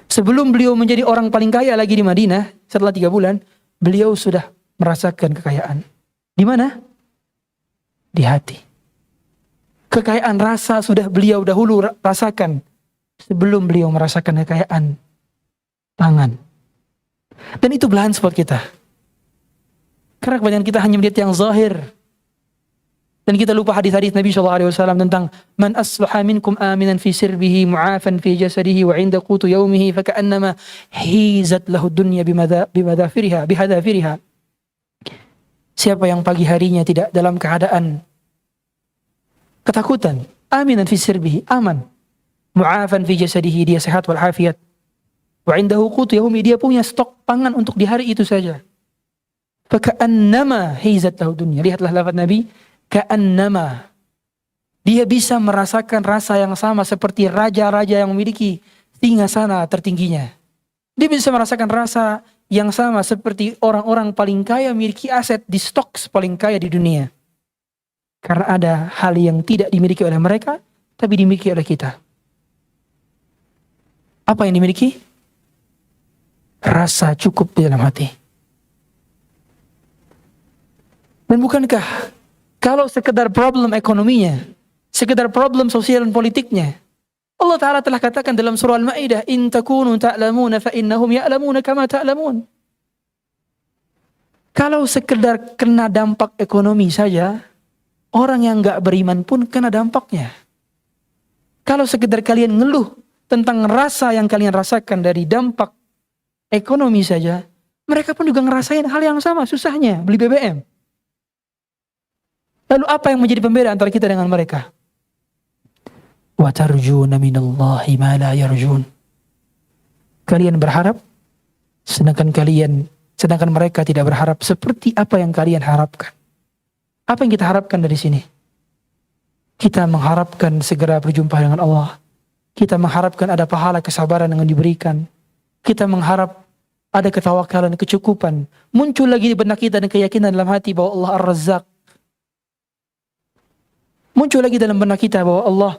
Speaker 4: Sebelum beliau menjadi orang paling kaya lagi di Madinah, setelah 3 bulan, beliau sudah merasakan kekayaan. Di mana? Di hati. Kekayaan rasa sudah beliau dahulu rasakan sebelum beliau merasakan kekayaan tangan. Dan itu blind spot kita. Karena kebanyakan kita hanya melihat yang zahir, Dan kita lupa hadis-hadis Nabi SAW tentang man aslaha minkum aminan fi sirbihi mu'afan fi jasadihi wa 'inda qutu yaumihi faka'annama hizat lahu dunya bihadafiriha. Siapa yang pagi harinya tidak dalam keadaan ketakutan, aminan fi sirbihi, aman, mu'afan fi jasadihi, dia sehat wal afiat, wa 'indahu qutu yaumihi, dia punya stok pangan untuk di hari itu saja. Faka'annama hizat lahu dunya. Lihatlah lafaz Nabi, ka'annama, dia bisa merasakan rasa yang sama seperti raja-raja yang memiliki singgasana tertingginya. Dia bisa merasakan rasa yang sama seperti orang-orang paling kaya memiliki aset di stok paling kaya di dunia. Karena ada hal yang tidak dimiliki oleh mereka, tapi dimiliki oleh kita. Apa yang dimiliki? Rasa cukup di dalam hati. Dan bukankah kalau sekedar problem ekonominya, sekedar problem sosial dan politiknya, Allah Ta'ala telah katakan dalam surah Al-Ma'idah, in takunu ta'lamuna fa innahum ya'lamuna kama ta'lamun. Kalau sekedar kena dampak ekonomi saja, orang yang gak beriman pun kena dampaknya. Kalau sekedar kalian ngeluh tentang rasa yang kalian rasakan dari dampak ekonomi saja, mereka pun juga ngerasain hal yang sama, susahnya beli BBM. Lalu apa yang menjadi pembeda antara kita dengan mereka? Wa tarjuna minallahi ma la yarjun. Kalian berharap sedangkan mereka tidak berharap seperti apa yang kalian harapkan. Apa yang kita harapkan dari sini? Kita mengharapkan segera berjumpa dengan Allah. Kita mengharapkan ada pahala kesabaran yang diberikan. Kita mengharap ada ketawakalan, kecukupan. Muncul lagi di benak kita dan keyakinan dalam hati bahwa Allah Ar-Razzaq. Muncul lagi dalam benak kita bahwa Allah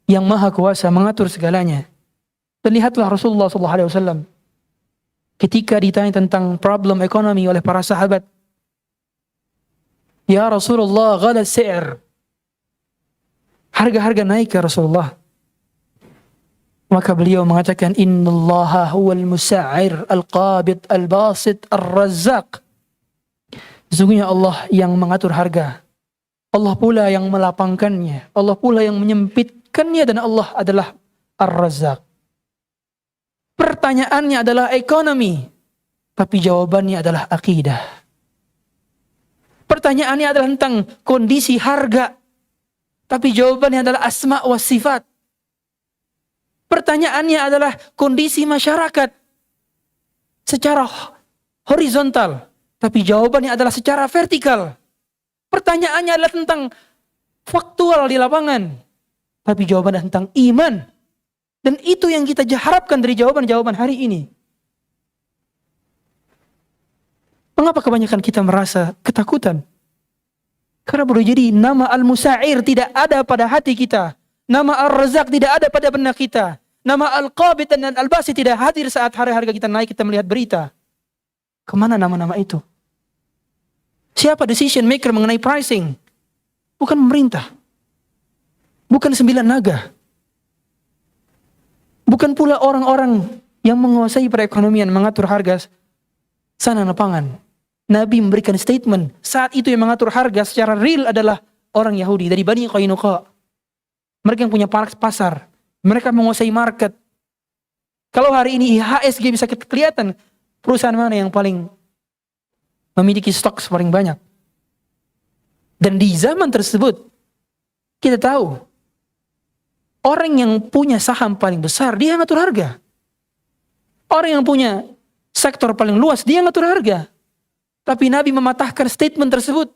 Speaker 4: yang maha kuasa mengatur segalanya. Dan lihatlah Rasulullah SAW ketika ditanya tentang problem ekonomi oleh para sahabat, ya Rasulullah, ghala si'r, harga-harga naik ya Rasulullah. Maka beliau mengatakan, innallaha huwal musa'ir al-qabid al-basit ar-razzaq. Sesungguhnya Allah yang mengatur harga, Allah pula yang melapangkannya, Allah pula yang menyempitkannya, dan Allah adalah Ar-Razzaq. Pertanyaannya adalah ekonomi, tapi jawabannya adalah akidah. Pertanyaannya adalah tentang kondisi harga, tapi jawabannya adalah asma wa sifat. Pertanyaannya adalah kondisi masyarakat secara horizontal, tapi jawabannya adalah secara vertikal. Pertanyaannya adalah tentang faktual di lapangan, tapi jawabannya tentang iman. Dan itu yang kita harapkan dari jawaban-jawaban hari ini. Mengapa kebanyakan kita merasa ketakutan? Karena boleh jadi nama Al-Musa'ir tidak ada pada hati kita. Nama Ar-Razzaq tidak ada pada benak kita. Nama Al-Qabid dan Al-Basit tidak hadir saat harga kita naik, kita melihat berita. Kemana nama-nama itu? Siapa decision maker mengenai pricing? Bukan pemerintah. Bukan 9 naga. Bukan pula orang-orang yang menguasai perekonomian mengatur harga sana pangan. Nabi memberikan statement, saat itu yang mengatur harga secara real adalah orang Yahudi dari Bani Qainuqa. Mereka yang punya pasar. Mereka menguasai market. Kalau hari ini IHSG bisa kelihatan perusahaan mana yang paling memiliki stok paling banyak. Dan di zaman tersebut kita tahu orang yang punya saham paling besar dia ngatur harga. Orang yang punya sektor paling luas dia ngatur harga. Tapi Nabi mematahkan statement tersebut.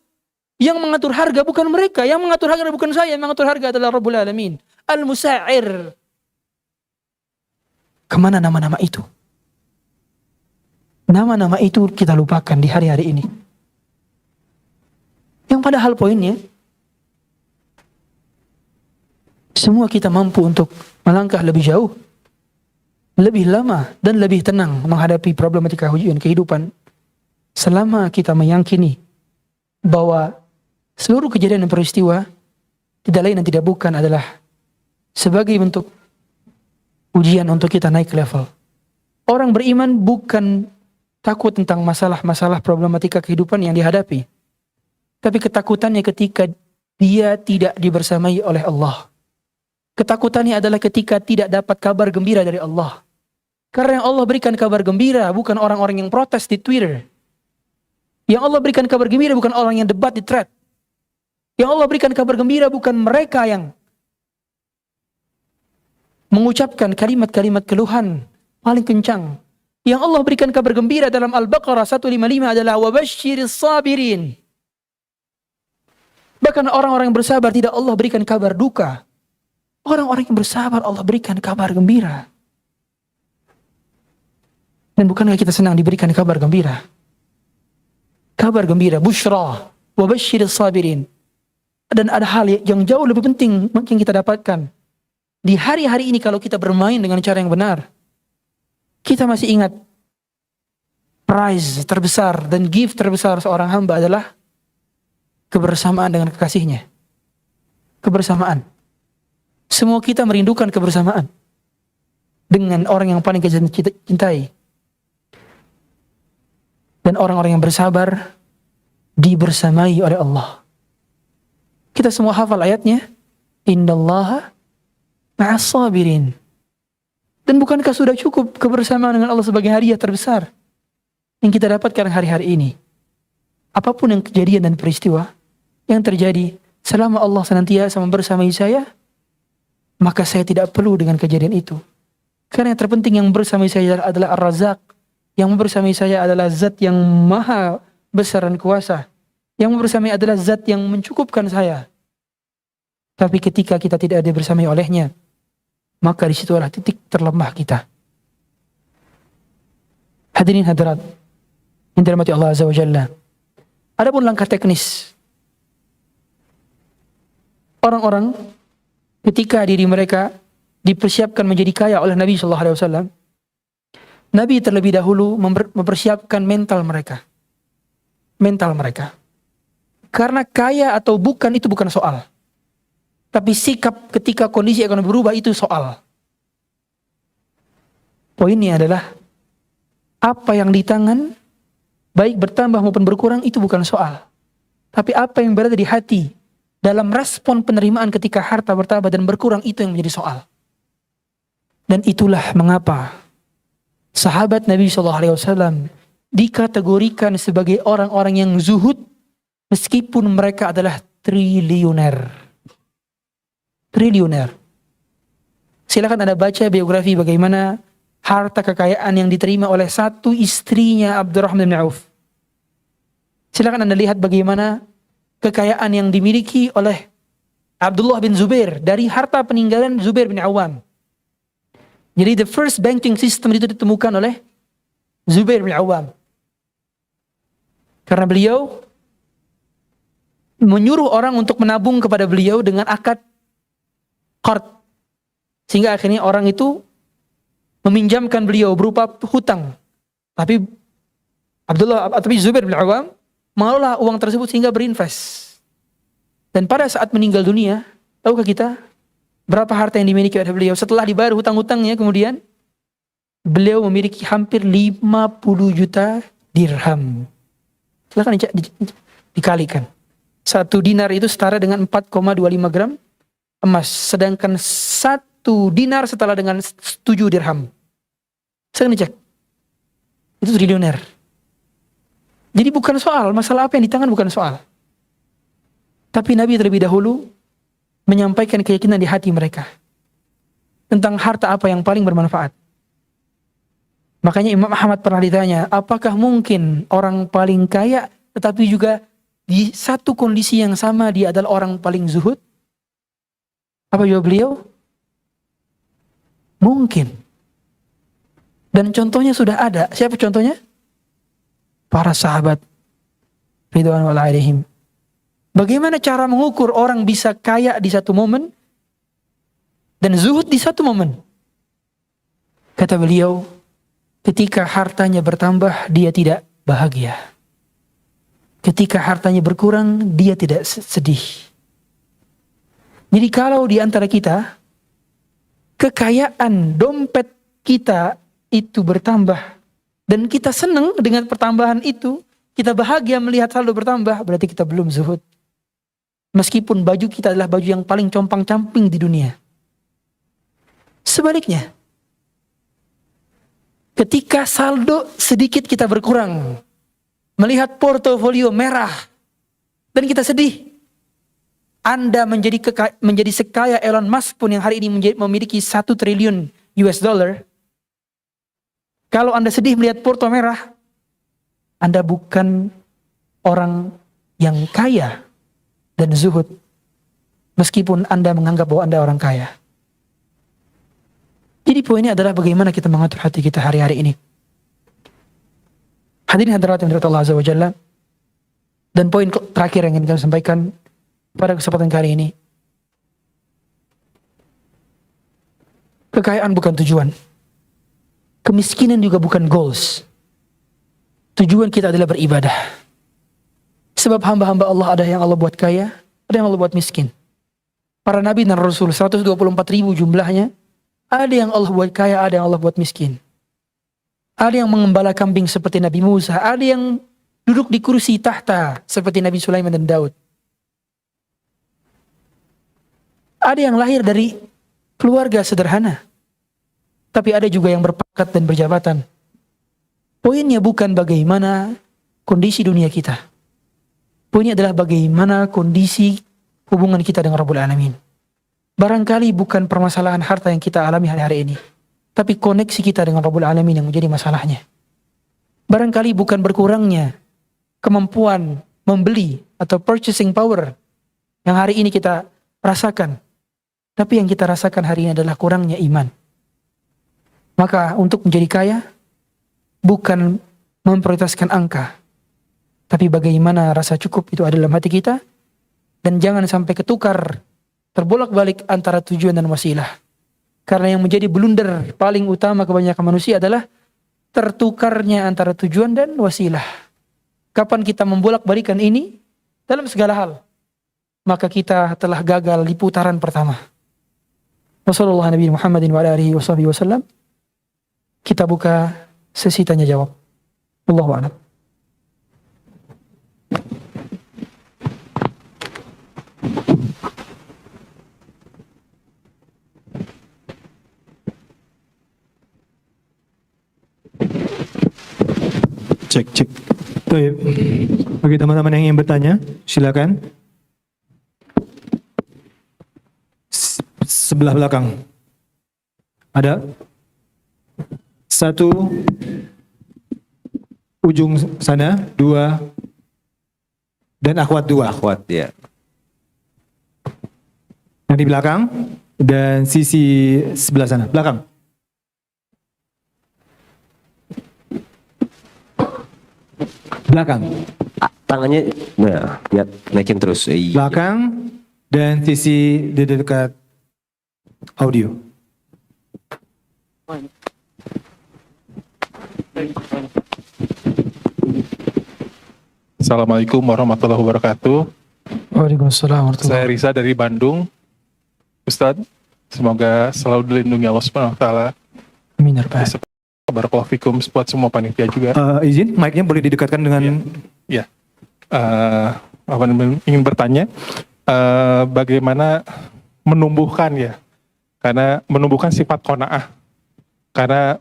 Speaker 4: Yang mengatur harga bukan mereka, yang mengatur harga bukan saya, yang mengatur harga adalah Rabbul Alamin. Al-Musa'ir. Kemana nama-nama itu? Nama-nama itu kita lupakan di hari-hari ini. Yang padahal poinnya, semua kita mampu untuk melangkah lebih jauh, lebih lama, dan lebih tenang menghadapi problematika ujian kehidupan. Selama kita meyakini bahwa seluruh kejadian dan peristiwa tidak lain dan tidak bukan adalah sebagai bentuk ujian untuk kita naik level. Orang beriman bukan takut tentang masalah-masalah problematika kehidupan yang dihadapi. Tapi ketakutannya ketika dia tidak dibersamai oleh Allah. Ketakutannya adalah ketika tidak dapat kabar gembira dari Allah. Karena yang Allah berikan kabar gembira bukan orang-orang yang protes di Twitter. Yang Allah berikan kabar gembira bukan orang yang debat di thread. Yang Allah berikan kabar gembira bukan mereka yang mengucapkan kalimat-kalimat keluhan paling kencang. Yang Allah berikan kabar gembira dalam Al-Baqarah 155 adalah wabashshiris sabirin. Bahkan orang-orang yang bersabar tidak Allah berikan kabar duka. Orang-orang yang bersabar Allah berikan kabar gembira. Dan bukankah kita senang diberikan kabar gembira? Kabar gembira, busyra, wabashshiris sabirin. Dan ada hal yang jauh lebih penting yang kita dapatkan. Di hari-hari ini kalau kita bermain dengan cara yang benar, kita masih ingat prize terbesar dan gift terbesar seorang hamba adalah kebersamaan dengan kekasihnya. Kebersamaan. Semua kita merindukan kebersamaan dengan orang yang paling kita cintai. Dan orang-orang yang bersabar dibersamai oleh Allah. Kita semua hafal ayatnya. Innallaha ma'as sabirin. Dan bukankah sudah cukup kebersamaan dengan Allah sebagai hadiah terbesar yang kita dapatkan hari-hari ini? Apapun yang kejadian dan peristiwa yang terjadi, selama Allah senantiasa membersamai saya, maka saya tidak perlu dengan kejadian itu. Karena yang terpenting yang bersamai saya adalah Ar-Razzaq. Yang bersamai saya adalah zat yang maha besar dan kuasa. Yang bersamai adalah zat yang mencukupkan saya. Tapi ketika kita tidak ada bersamai olehnya, maka disitulah titik terlemah kita. Hadirin hadirat yang dirahmati Allah Azza wa Jalla. Adapun langkah teknis orang-orang ketika diri mereka dipersiapkan menjadi kaya oleh Nabi SAW, Nabi terlebih dahulu mempersiapkan mental mereka. Mental mereka. Karena kaya atau bukan itu bukan soal. Tapi sikap ketika kondisi ekonomi berubah itu soal. Poinnya adalah apa yang di tangan, baik bertambah maupun berkurang itu bukan soal. Tapi apa yang berada di hati dalam respon penerimaan ketika harta bertambah dan berkurang itu yang menjadi soal. Dan itulah mengapa sahabat Nabi SAW dikategorikan sebagai orang-orang yang zuhud meskipun mereka adalah triliuner. Triliuner. Silakan Anda baca biografi bagaimana harta kekayaan yang diterima oleh satu istrinya Abdurrahman bin Auf. Silakan Anda lihat bagaimana kekayaan yang dimiliki oleh Abdullah bin Zubair dari harta peninggalan Zubair bin Awam. Jadi the first banking system itu ditemukan oleh Zubair bin Awam. Karena beliau menyuruh orang untuk menabung kepada beliau dengan akad qard. Sehingga akhirnya orang itu meminjamkan beliau berupa hutang. Tapi Zubair bin Awam mengelola uang tersebut sehingga berinvest. Dan pada saat meninggal dunia, tahukah kita berapa harta yang dimiliki oleh beliau? Setelah dibayar hutang-hutangnya, kemudian beliau memiliki hampir 50 juta dirham. Silakan dikalikan. 1 dinar itu setara dengan 4,25 gram emas. Sedangkan 1 dinar setara dengan 7 dirham. Silakan dicek. Itu triliuner. Jadi bukan soal, masalah apa yang di tangan bukan soal. Tapi Nabi terlebih dahulu menyampaikan keyakinan di hati mereka tentang harta apa yang paling bermanfaat. Makanya Imam Ahmad pernah ditanya, apakah mungkin orang paling kaya tetapi juga di satu kondisi yang sama dia adalah orang paling zuhud? Apa jawab beliau? Mungkin. Dan contohnya sudah ada. Siapa contohnya? Para sahabat ridwanullah alaihim. Bagaimana cara mengukur orang bisa kaya di satu momen dan zuhud di satu momen? Kata beliau, ketika hartanya bertambah dia tidak bahagia. Ketika hartanya berkurang dia tidak sedih. Jadi kalau di antara kita kekayaan dompet kita itu bertambah dan kita senang dengan pertambahan itu, kita bahagia melihat saldo bertambah, berarti kita belum zuhud. Meskipun baju kita adalah baju yang paling compang-camping di dunia. Sebaliknya, ketika saldo sedikit kita berkurang, melihat portofolio merah, dan kita sedih, Anda menjadi sekaya Elon Musk pun yang hari ini memiliki 1 triliun US dollar. Kalau Anda sedih melihat porto merah, Anda bukan orang yang kaya dan zuhud, meskipun Anda menganggap bahwa Anda orang kaya. Jadi poinnya adalah bagaimana kita mengatur hati kita hari-hari ini. Hadirin hadirat yang dirahmati Allah Azza wa Jalla. Dan poin terakhir yang ingin kami sampaikan pada kesempatan kali ini. Kekayaan bukan tujuan. Kemiskinan juga bukan goals. Tujuan kita adalah beribadah. Sebab hamba-hamba Allah ada yang Allah buat kaya, ada yang Allah buat miskin. Para nabi dan rasul 124.000 jumlahnya. Ada yang Allah buat kaya, ada yang Allah buat miskin. Ada yang mengembala kambing seperti Nabi Musa, ada yang duduk di kursi tahta seperti Nabi Sulaiman dan Daud. Ada yang lahir dari keluarga sederhana, tapi ada juga yang berpangkat dan berjabatan. Poinnya bukan bagaimana kondisi dunia kita. Poinnya adalah bagaimana kondisi hubungan kita dengan Rabbul Alamin. Barangkali bukan permasalahan harta yang kita alami hari-hari ini, tapi koneksi kita dengan Rabbul Alamin yang menjadi masalahnya. Barangkali bukan berkurangnya kemampuan membeli atau purchasing power yang hari ini kita rasakan, tapi yang kita rasakan hari ini adalah kurangnya iman. Maka untuk menjadi kaya, bukan memprioritaskan angka, tapi bagaimana rasa cukup itu ada dalam hati kita, dan jangan sampai ketukar, terbolak-balik antara tujuan dan wasilah. Karena yang menjadi blunder paling utama kebanyakan manusia adalah tertukarnya antara tujuan dan wasilah. Kapan kita membolak-balikan ini dalam segala hal, maka kita telah gagal di putaran pertama. Wassallallahu Nabi Muhammadin wa alihi wasallam. Kita buka sesi tanya jawab. Allahu a'lam.
Speaker 1: Cek. Baik. Bagi teman-teman yang ingin bertanya, silakan. Sebelah belakang. Ada? Satu. Ujung sana. 2. Dan akhwat 2.
Speaker 2: Akhwat ya.
Speaker 1: Yang di belakang. Dan sisi sebelah sana. Belakang. Belakang.
Speaker 2: Tangannya, nah, ya, naikin terus.
Speaker 1: Belakang dan sisi di dekat audio.
Speaker 5: Assalamualaikum warahmatullahi wabarakatuh.
Speaker 4: Waalaikumsalam warahmatullahi
Speaker 5: Saya Risa dari Bandung. Ustadz, semoga selalu dilindungi Allah Subhanahu wa taala.
Speaker 4: Amin ya Rabbal.
Speaker 5: Barakallahu fikum buat semua panitia juga.
Speaker 1: Izin, mic-nya boleh didekatkan dengan
Speaker 5: Ya. Ingin bertanya bagaimana menumbuhkan ya? Karena menumbuhkan sifat qanaah. Karena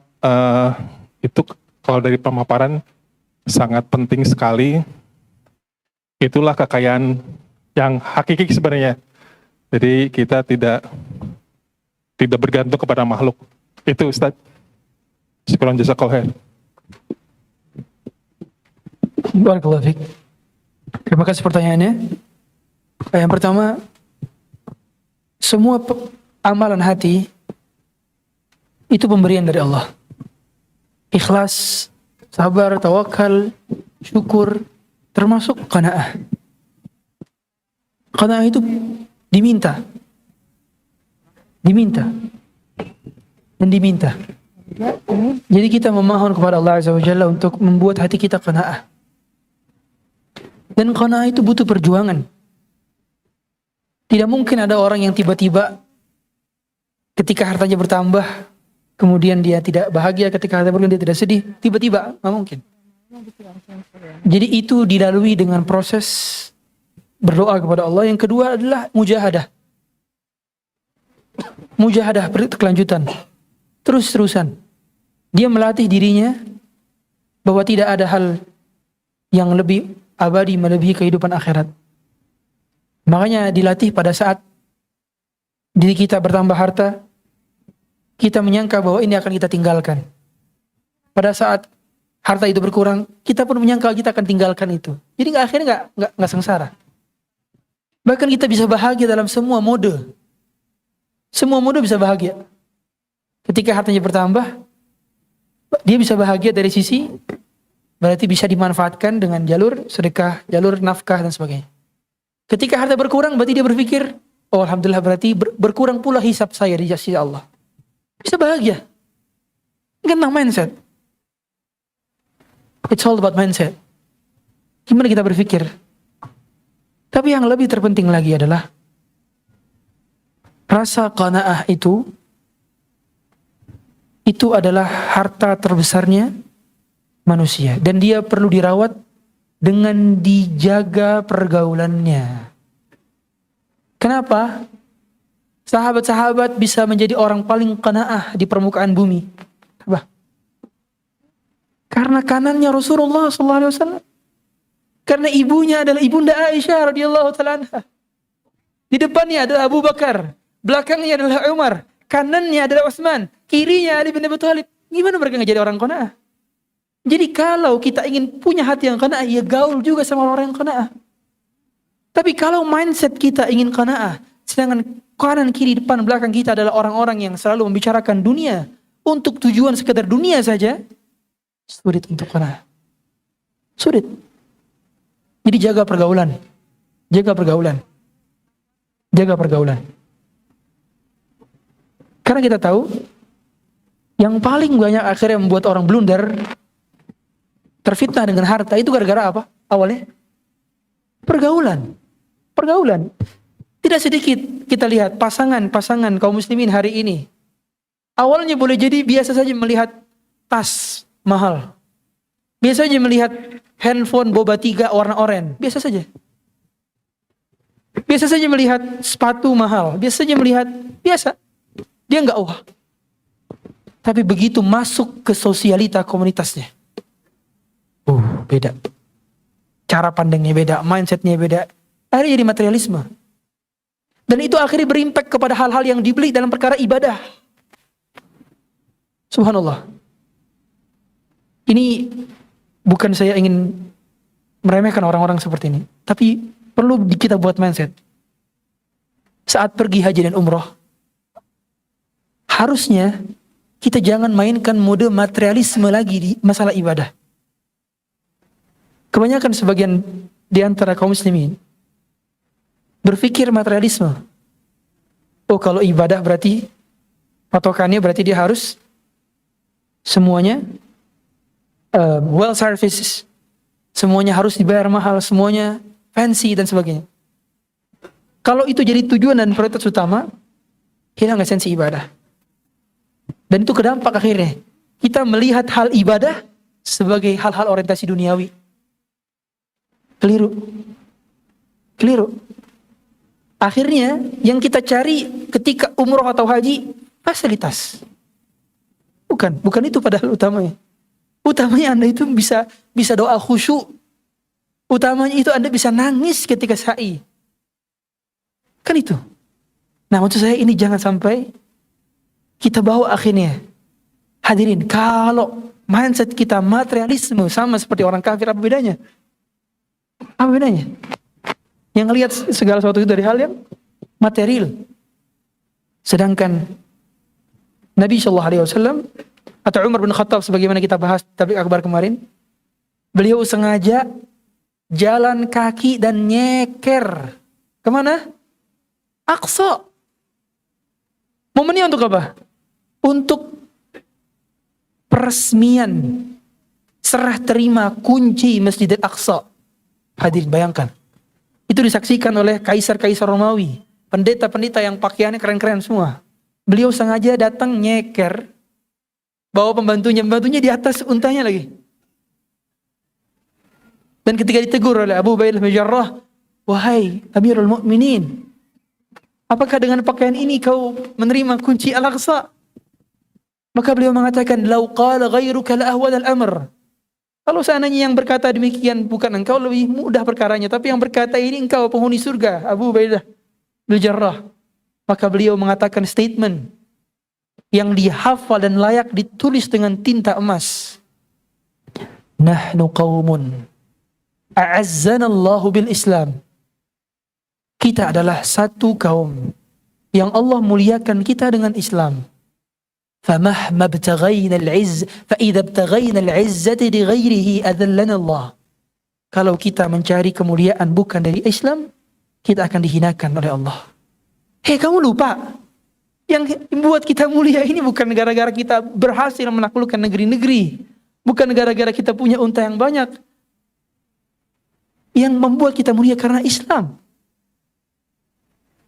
Speaker 5: itu kalau dari pemaparan sangat penting sekali. Itulah kekayaan yang hakiki sebenarnya. Jadi kita tidak bergantung kepada makhluk. Itu Ustaz. Syukran jazakallahu khair.
Speaker 4: Barakallahu fiik. Terima kasih pertanyaannya. Yang pertama, semua amalan hati itu pemberian dari Allah. Ikhlas, sabar, tawakal, syukur, termasuk qanaah. Qanaah itu diminta. Dan diminta. Jadi kita memohon kepada Allah Azza wa Jalla untuk membuat hati kita qanaah. Dan qanaah itu butuh perjuangan. Tidak mungkin ada orang yang tiba-tiba ketika hartanya bertambah, kemudian dia tidak bahagia, ketika hartanya berkurang dia tidak sedih, tiba-tiba, nggak mungkin. Jadi itu dilalui dengan proses berdoa kepada Allah. Yang kedua adalah mujahadah. Mujahadah berkelanjutan, terus-terusan. Dia melatih dirinya bahwa tidak ada hal yang lebih abadi melebihi kehidupan akhirat. Makanya dilatih pada saat diri kita bertambah harta, kita menyangka bahwa ini akan kita tinggalkan. Pada saat harta itu berkurang, kita pun menyangka kita akan tinggalkan itu. Jadi akhirnya nggak sengsara. Bahkan kita bisa bahagia dalam semua mode. Semua mode bisa bahagia. Ketika hartanya bertambah, dia bisa bahagia dari sisi berarti bisa dimanfaatkan dengan jalur sedekah, jalur nafkah dan sebagainya. Ketika harta berkurang, berarti dia berpikir, oh alhamdulillah berarti berkurang pula hisab saya di sisi Allah. Bisa bahagia. Ini tentang mindset. It's all about mindset. Gimana kita berpikir? Tapi yang lebih terpenting lagi adalah rasa qanaah itu adalah harta terbesarnya manusia. Dan dia perlu dirawat dengan dijaga pergaulannya. Kenapa? Sahabat-sahabat bisa menjadi orang paling qanaah di permukaan bumi. Apa? Karena kanannya Rasulullah SAW. Karena ibunya adalah ibunda Aisyah radhiyallahu taala anha. Di depannya adalah Abu Bakar, belakangnya adalah Umar, kanannya adalah Utsman, kirinya Ali bin Abi Thalib. Gimana mereka nggak jadi orang qanaah? Jadi kalau kita ingin punya hati yang qanaah, ya gaul juga sama orang yang qanaah. Tapi kalau mindset kita ingin qanaah, sedangkan kanan, kiri, depan, belakang kita adalah orang-orang yang selalu membicarakan dunia untuk tujuan sekedar dunia saja, sulit untuk qanaah. Sulit. Jadi jaga pergaulan. Jaga pergaulan. Jaga pergaulan. Karena kita tahu yang paling banyak akhirnya membuat orang blunder, terfitnah dengan harta itu gara-gara apa? Awalnya pergaulan. Pergaulan. Tidak sedikit kita lihat pasangan kaum muslimin hari ini. Awalnya boleh jadi biasa saja melihat tas mahal. Biasa saja melihat handphone Boba 3 warna oranye. Biasa saja. Biasa saja melihat sepatu mahal. Biasa saja melihat, biasa. Dia enggak wah. Tapi begitu masuk ke sosialita komunitasnya. Beda. Cara pandangnya beda, mindsetnya beda. Akhirnya jadi materialisme. Dan itu akhirnya berimpak kepada hal-hal yang dibeli dalam perkara ibadah. Subhanallah. Ini bukan saya ingin meremehkan orang-orang seperti ini. Tapi perlu kita buat mindset. Saat pergi haji dan umroh, harusnya kita jangan mainkan mode materialisme lagi di masalah ibadah. Kebanyakan sebagian di antara kaum muslimin berpikir materialisme. Oh kalau ibadah berarti patokannya berarti dia harus semuanya well services, semuanya harus dibayar mahal, semuanya fancy dan sebagainya. Kalau itu jadi tujuan dan prioritas utama, hilang esensi ibadah. Dan itu kedampak akhirnya kita melihat hal ibadah sebagai hal-hal orientasi duniawi. Keliru. Akhirnya yang kita cari ketika umroh atau haji fasilitas. Bukan itu padahal utamanya. Utamanya Anda itu bisa doa khusyuk. Utamanya itu Anda bisa nangis ketika sa'i. Kan itu. Nah maksud saya ini jangan sampai kita bawa akhirnya. Hadirin, kalau mindset kita materialisme sama seperti orang kafir, apa bedanya? Apa bedanya? Yang lihat segala sesuatu itu dari hal yang material. Sedangkan Nabi SAW atau Umar bin Khattab sebagaimana kita bahas tablik akbar kemarin, beliau sengaja jalan kaki dan nyeker. Kemana? Aqsa. Momennya untuk apa? Untuk peresmian serah terima kunci Masjid Al-Aqsa. Hadirin bayangkan. Itu disaksikan oleh kaisar-kaisar Romawi, pendeta-pendeta yang pakaiannya keren-keren semua. Beliau sengaja datang nyeker, bawa pembantunya di atas untanya lagi. Dan ketika ditegur oleh Abu Ubaidah bin Jarrah, wahai Amirul Mukminin, apakah dengan pakaian ini kau menerima kunci Al-Aqsa? Maka beliau mengatakan, "Lau qala ghairuka la ahwal al-amr." Kalau seandainya yang berkata demikian bukan engkau, lebih mudah perkaranya. Tapi yang berkata ini engkau penghuni surga, Abu Ubaidah bin Jarrah. Maka beliau mengatakan statement yang dihafal dan layak ditulis dengan tinta emas. Nahnu qaumun a'azzana Allahu bil Islam. Kita adalah satu kaum yang Allah muliakan kita dengan Islam. فَمَهْمَا ابْتَغَيْنَا الْعِزَّ فَإِذَا ابْتَغَيْنَا الْعِزَّةِ لِغَيْرِهِ أَذَلَّنَا اللَّهُ. Kalau kita mencari kemuliaan bukan dari Islam, kita akan dihinakan oleh Allah. Hei, kamu lupa, yang membuat kita mulia ini bukan gara-gara kita berhasil menaklukkan negeri-negeri, bukan gara-gara kita punya unta yang banyak. Yang membuat kita mulia karena Islam.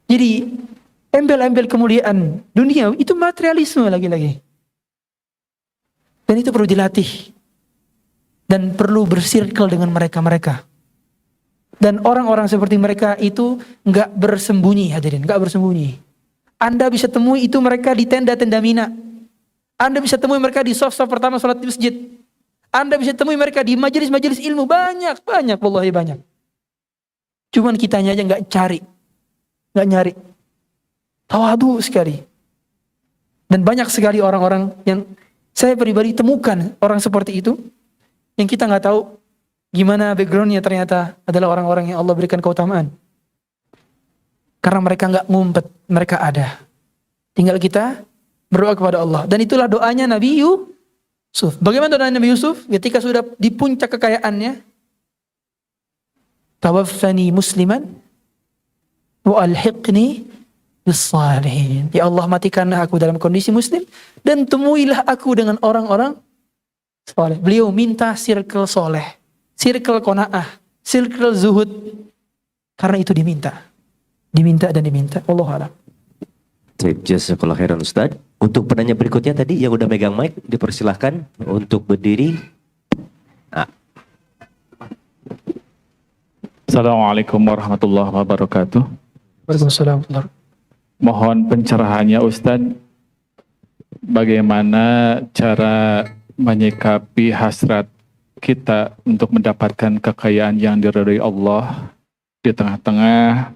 Speaker 4: Jadi embel-embel kemuliaan dunia itu materialisme lagi-lagi. Dan itu perlu dilatih. Dan perlu bersirkel dengan mereka-mereka. Dan orang-orang seperti mereka itu enggak bersembunyi, hadirin, enggak bersembunyi. Anda bisa temui itu mereka di tenda-tenda Mina. Anda bisa temui mereka di saf-saf pertama salat di masjid. Anda bisa temui mereka di majelis-majelis ilmu. Banyak, wallahi banyak. Cuman kitanya aja enggak nyari. Tawadu sekali. Dan banyak sekali orang-orang yang saya pribadi temukan orang seperti itu, yang kita nggak tahu gimana backgroundnya, ternyata adalah orang-orang yang Allah berikan keutamaan. Karena mereka nggak ngumpet, mereka ada. Tinggal kita berdoa kepada Allah. Dan itulah doanya Nabi Yusuf. Bagaimana doa Nabi Yusuf? Ketika sudah di puncak kekayaannya, tawaffani musliman wa alhiqni bis-shalihin. Ya Allah, matikanlah aku dalam kondisi muslim dan temuilah aku dengan orang-orang soleh. Beliau minta circle soleh, circle qanaah, circle zuhud. Karena itu diminta dan diminta. Wallahu a'lam.
Speaker 2: Jazakallah khairan Ustaz. Untuk penanya berikutnya tadi yang udah megang mic dipersilahkan untuk berdiri.
Speaker 5: Assalamualaikum warahmatullahi wabarakatuh.
Speaker 4: Waalaikumsalam warahmatullahi wabarakatuh.
Speaker 5: Mohon pencerahannya Ustadz, bagaimana cara menyikapi hasrat kita untuk mendapatkan kekayaan yang diridhai Allah di tengah-tengah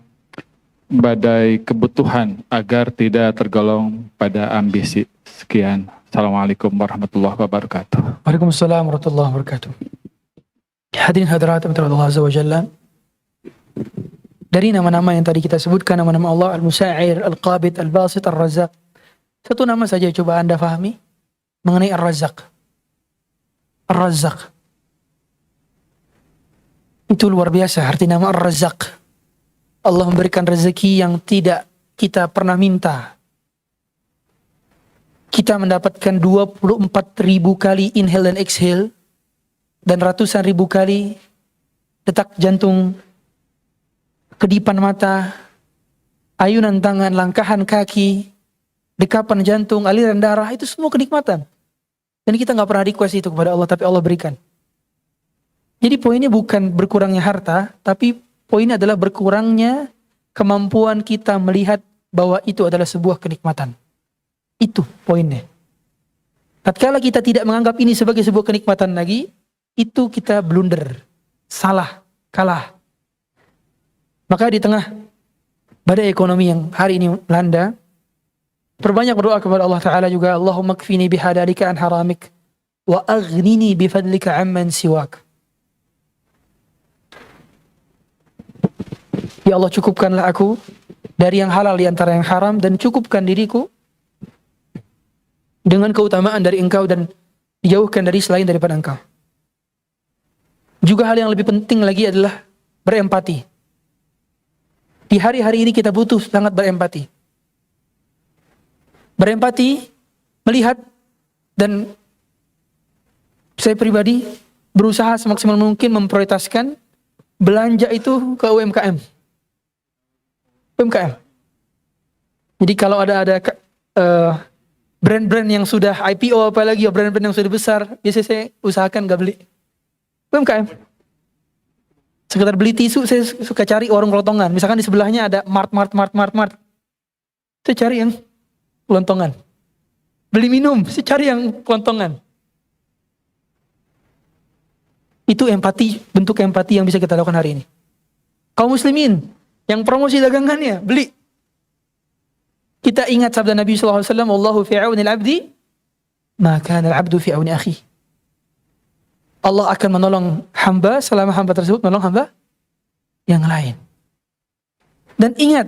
Speaker 5: badai kebutuhan agar tidak tergolong pada ambisi. Sekian. Assalamualaikum warahmatullahi wabarakatuh.
Speaker 4: Waalaikumsalam warahmatullahi wabarakatuh. Hadirin hadirat Allah Azza wa Jalla. Dari nama-nama yang tadi kita sebutkan, nama-nama Allah, Al-Musa'ir, Al-Qabid, Al-Basit, Al-Razzaq. Satu nama saja coba Anda fahami mengenai Al-Razzaq. Al-Razzaq. Itu luar biasa arti nama Al-Razzaq. Allah memberikan rezeki yang tidak kita pernah minta. Kita mendapatkan 24.000 kali inhale dan exhale, dan ratusan ribu kali detak jantung, kedipan mata, ayunan tangan, langkahan kaki, dekapan jantung, aliran darah, itu semua kenikmatan. Dan kita gak pernah request itu kepada Allah, tapi Allah berikan. Jadi poinnya bukan berkurangnya harta, tapi poinnya adalah berkurangnya kemampuan kita melihat bahwa itu adalah sebuah kenikmatan. Itu poinnya. Tatkala kita tidak menganggap ini sebagai sebuah kenikmatan lagi, itu kita blunder, salah, kalah. Maka di tengah badai ekonomi yang hari ini melanda, perbanyak berdoa kepada Allah Ta'ala juga. Allahumma kfini bihadalika an haramik wa aghnini bifadlika amman siwak. Ya Allah, cukupkanlah aku dari yang halal di antara yang haram, dan cukupkan diriku dengan keutamaan dari Engkau dan dijauhkan dari selain daripada Engkau. Juga hal yang lebih penting lagi adalah berempati. Di hari-hari ini kita butuh sangat berempati. Berempati, melihat, dan saya pribadi berusaha semaksimal mungkin memprioritaskan belanja itu ke UMKM. Jadi kalau ada brand-brand yang sudah IPO, apalagi brand-brand yang sudah besar, biasanya saya usahakan gak beli. UMKM. Sekedar beli tisu, saya suka cari warung kelontongan. Misalkan di sebelahnya ada mart. Saya cari yang kelontongan. Beli minum, saya cari yang kelontongan. Itu empati, bentuk empati yang bisa kita lakukan hari ini. Kaum muslimin yang promosi dagangannya, beli. Kita ingat sabda Nabi SAW, Wallahu fi auni al-abdi, maka al-abdu fi auni akhi. Allah akan menolong hamba selama hamba tersebut menolong hamba yang lain. Dan ingat,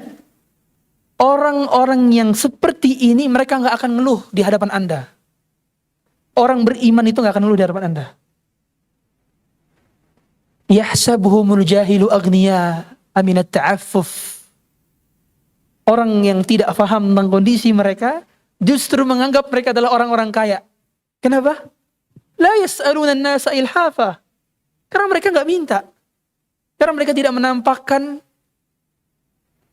Speaker 4: orang-orang yang seperti ini mereka nggak akan ngeluh di hadapan Anda. Orang beriman itu nggak akan ngeluh di hadapan Anda. Yahsabuhumul jahilu aghniya aminat ta'affuf. Orang yang tidak paham tentang kondisi mereka justru menganggap mereka adalah orang-orang kaya. Kenapa? La yas'aluna an-nasa ilhafa. Karena mereka nggak minta. Karena mereka tidak menampakkan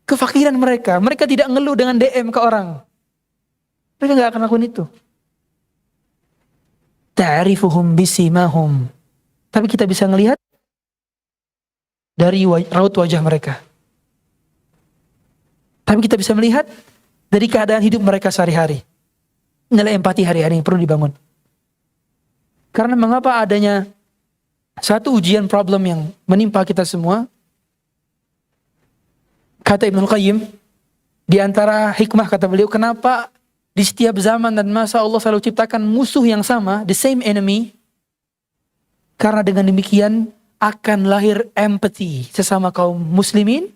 Speaker 4: kefakiran mereka. Mereka tidak ngeluh dengan DM ke orang. Mereka nggak akan lakukan itu. Ta'rifuhum bisimahum. Tapi kita bisa ngelihat dari raut wajah mereka. Tapi kita bisa melihat dari keadaan hidup mereka sehari-hari. Nilai empati hari-hari yang perlu dibangun. Karena mengapa adanya satu ujian problem yang menimpa kita semua? Kata Ibnul Qayyim, di antara hikmah kata beliau, kenapa di setiap zaman dan masa Allah selalu ciptakan musuh yang sama, the same enemy? Karena dengan demikian akan lahir empathy sesama kaum muslimin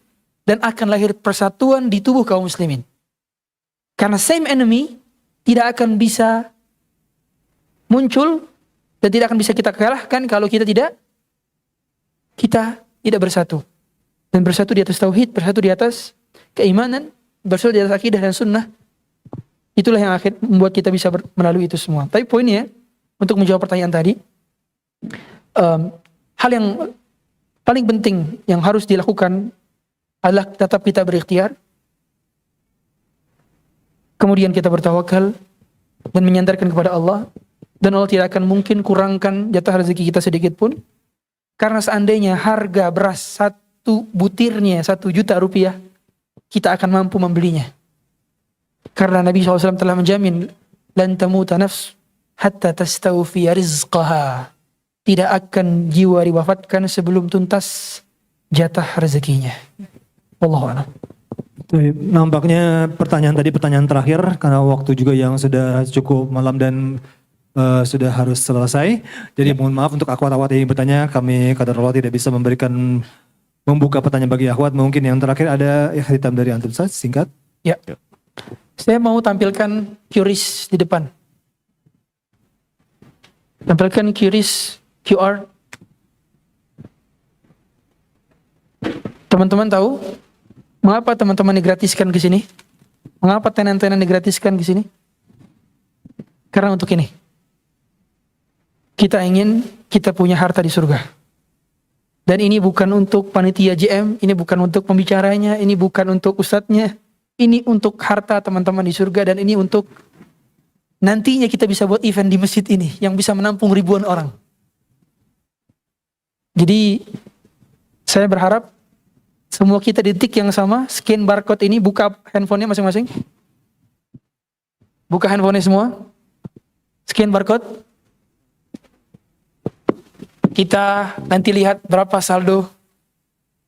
Speaker 4: dan akan lahir persatuan di tubuh kaum muslimin. Karena same enemy tidak akan bisa muncul dan tidak akan bisa kita kalahkan kalau kita tidak bersatu. Dan bersatu di atas tauhid, bersatu di atas keimanan, bersatu di atas akidah dan sunnah. Itulah yang akhir membuat kita bisa melalui itu semua. Tapi poinnya, untuk menjawab pertanyaan tadi, hal yang paling penting yang harus dilakukan adalah tetap kita berikhtiar, kemudian kita bertawakal dan menyandarkan kepada Allah, dan Allah tidak akan mungkin kurangkan jatah rezeki kita sedikit pun, karena seandainya harga beras satu butirnya 1 juta rupiah, kita akan mampu membelinya. Karena Nabi SAW telah menjamin, lan tamuta nafs hatta tastawfiya rizqaha. Tidak akan jiwa diwafatkan sebelum tuntas jatah rezekinya. Wallahu a'lam.
Speaker 1: Nampaknya pertanyaan terakhir karena waktu juga yang sudah cukup malam dan sudah harus selesai. Jadi mohon maaf untuk akhwat-akhwat yang bertanya, kami qadarullah tidak bisa membuka pertanyaan bagi akhwat. Mungkin yang terakhir ada hitam dari antum Ustaz, singkat.
Speaker 4: Ya. Saya mau tampilkan QRIS di depan. Tampilkan QRIS QR. Teman-teman tahu mengapa teman-teman digratiskan ke sini? Mengapa tenan-tenan digratiskan ke sini? Karena untuk ini. Kita ingin kita punya harta di surga. Dan ini bukan untuk panitia JM, ini bukan untuk pembicaranya, ini bukan untuk ustadznya. Ini untuk harta teman-teman di surga, dan ini untuk nantinya kita bisa buat event di masjid ini yang bisa menampung ribuan orang. Jadi saya berharap semua kita di detik yang sama, scan barcode ini, buka handphonenya masing-masing. Buka handphonenya semua. Scan barcode. Kita nanti lihat berapa saldo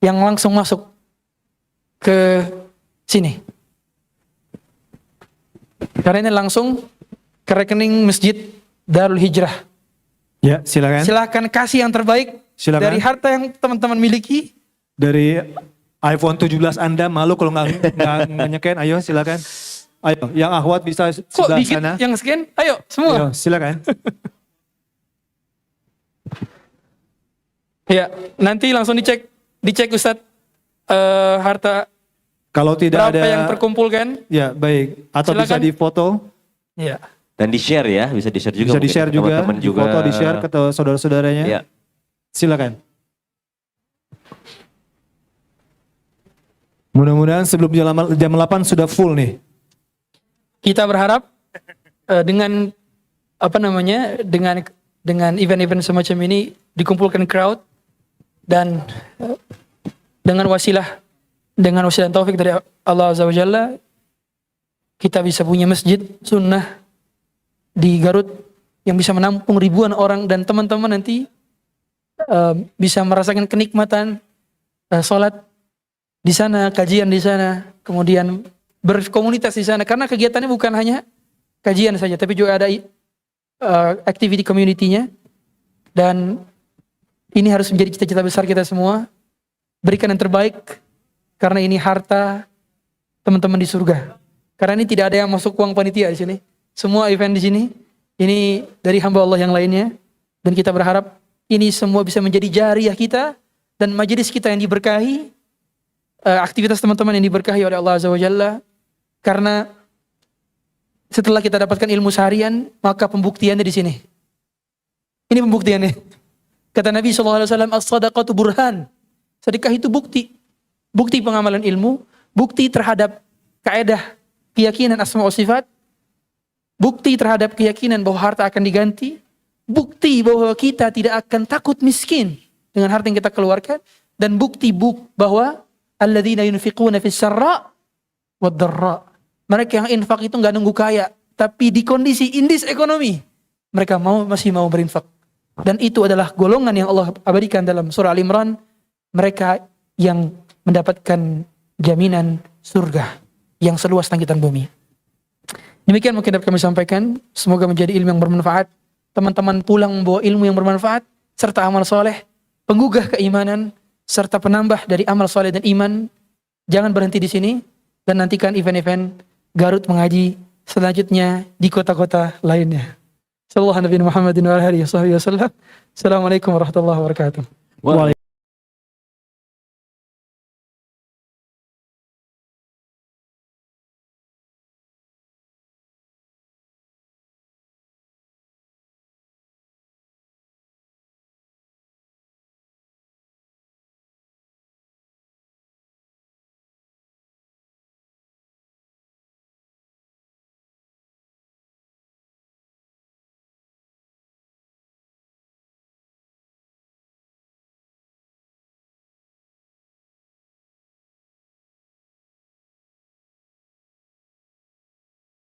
Speaker 4: yang langsung masuk ke sini. Karena ini langsung ke rekening Masjid Darul Hijrah.
Speaker 1: Ya, silakan.
Speaker 4: Silakan kasih yang terbaik. Silakan. Dari harta yang teman-teman miliki.
Speaker 1: Dari iPhone 17 Anda, malu kalau nggak nge-scan, ayo silakan. Ayo, yang akhwat bisa sebelah sana.
Speaker 4: Yang scan, ayo semua.
Speaker 1: Ayo, silakan.
Speaker 4: Ya, nanti langsung dicek Ustadz harta.
Speaker 1: Kalau tidak
Speaker 4: berapa
Speaker 1: ada
Speaker 4: yang terkumpulkan.
Speaker 1: Ya, baik. Atau silakan. Bisa difoto.
Speaker 4: Ya.
Speaker 2: Dan di-share ya, bisa di-share juga.
Speaker 1: Bisa di-share juga, teman-teman juga. Foto di-share ke saudara-saudaranya. Ya. Silakan. Mudah-mudahan sebelum jam 8 sudah full nih.
Speaker 4: Kita berharap dengan dengan event-event semacam ini dikumpulkan crowd Dan dengan wasilah taufik dari Allah Azza wa Jalla, kita bisa punya masjid sunnah di Garut yang bisa menampung ribuan orang, dan teman-teman nanti bisa merasakan kenikmatan sholat di sana, kajian di sana, kemudian berkomunitas di sana, karena kegiatannya bukan hanya kajian saja, tapi juga ada activity community-nya. Dan ini harus menjadi cita-cita besar kita semua, berikan yang terbaik, karena ini harta teman-teman di surga. Karena ini tidak ada yang masuk uang panitia di sini, semua event di sini ini dari hamba Allah yang lainnya, dan kita berharap ini semua bisa menjadi jariah kita dan majelis kita yang diberkahi, aktivitas teman-teman yang diberkahi oleh Allah Azza wa Jalla. Karena setelah kita dapatkan ilmu seharian, maka pembuktiannya di sini. Ini pembuktiannya. Kata Nabi SAW, as-sadaqatu burhan. Sedekah itu bukti. Bukti pengamalan ilmu, bukti terhadap kaedah keyakinan asma wa sifat, bukti terhadap keyakinan bahwa harta akan diganti, bukti bahwa kita tidak akan takut miskin dengan harta yang kita keluarkan, dan bukti bahwa alladzina yunfiquna fis sarra wad dharra. Mereka yang infak itu enggak nunggu kaya, tapi di kondisi indis ekonomi mereka masih mau berinfak. Dan itu adalah golongan yang Allah abadikan dalam surah Al-Imran, mereka yang mendapatkan jaminan surga yang seluas langit dan bumi. Demikian mungkin dapat kami sampaikan. Semoga menjadi ilmu yang bermanfaat. Teman-teman pulang membawa ilmu yang bermanfaat serta amal soleh, penggugah keimanan serta penambah dari amal soleh dan iman. Jangan berhenti di sini, dan nantikan event-event Garut mengaji selanjutnya di kota-kota lainnya. Sallallahu Nabi Muhammadin wa alihi wasallam. Assalamualaikum warahmatullahi wabarakatuh.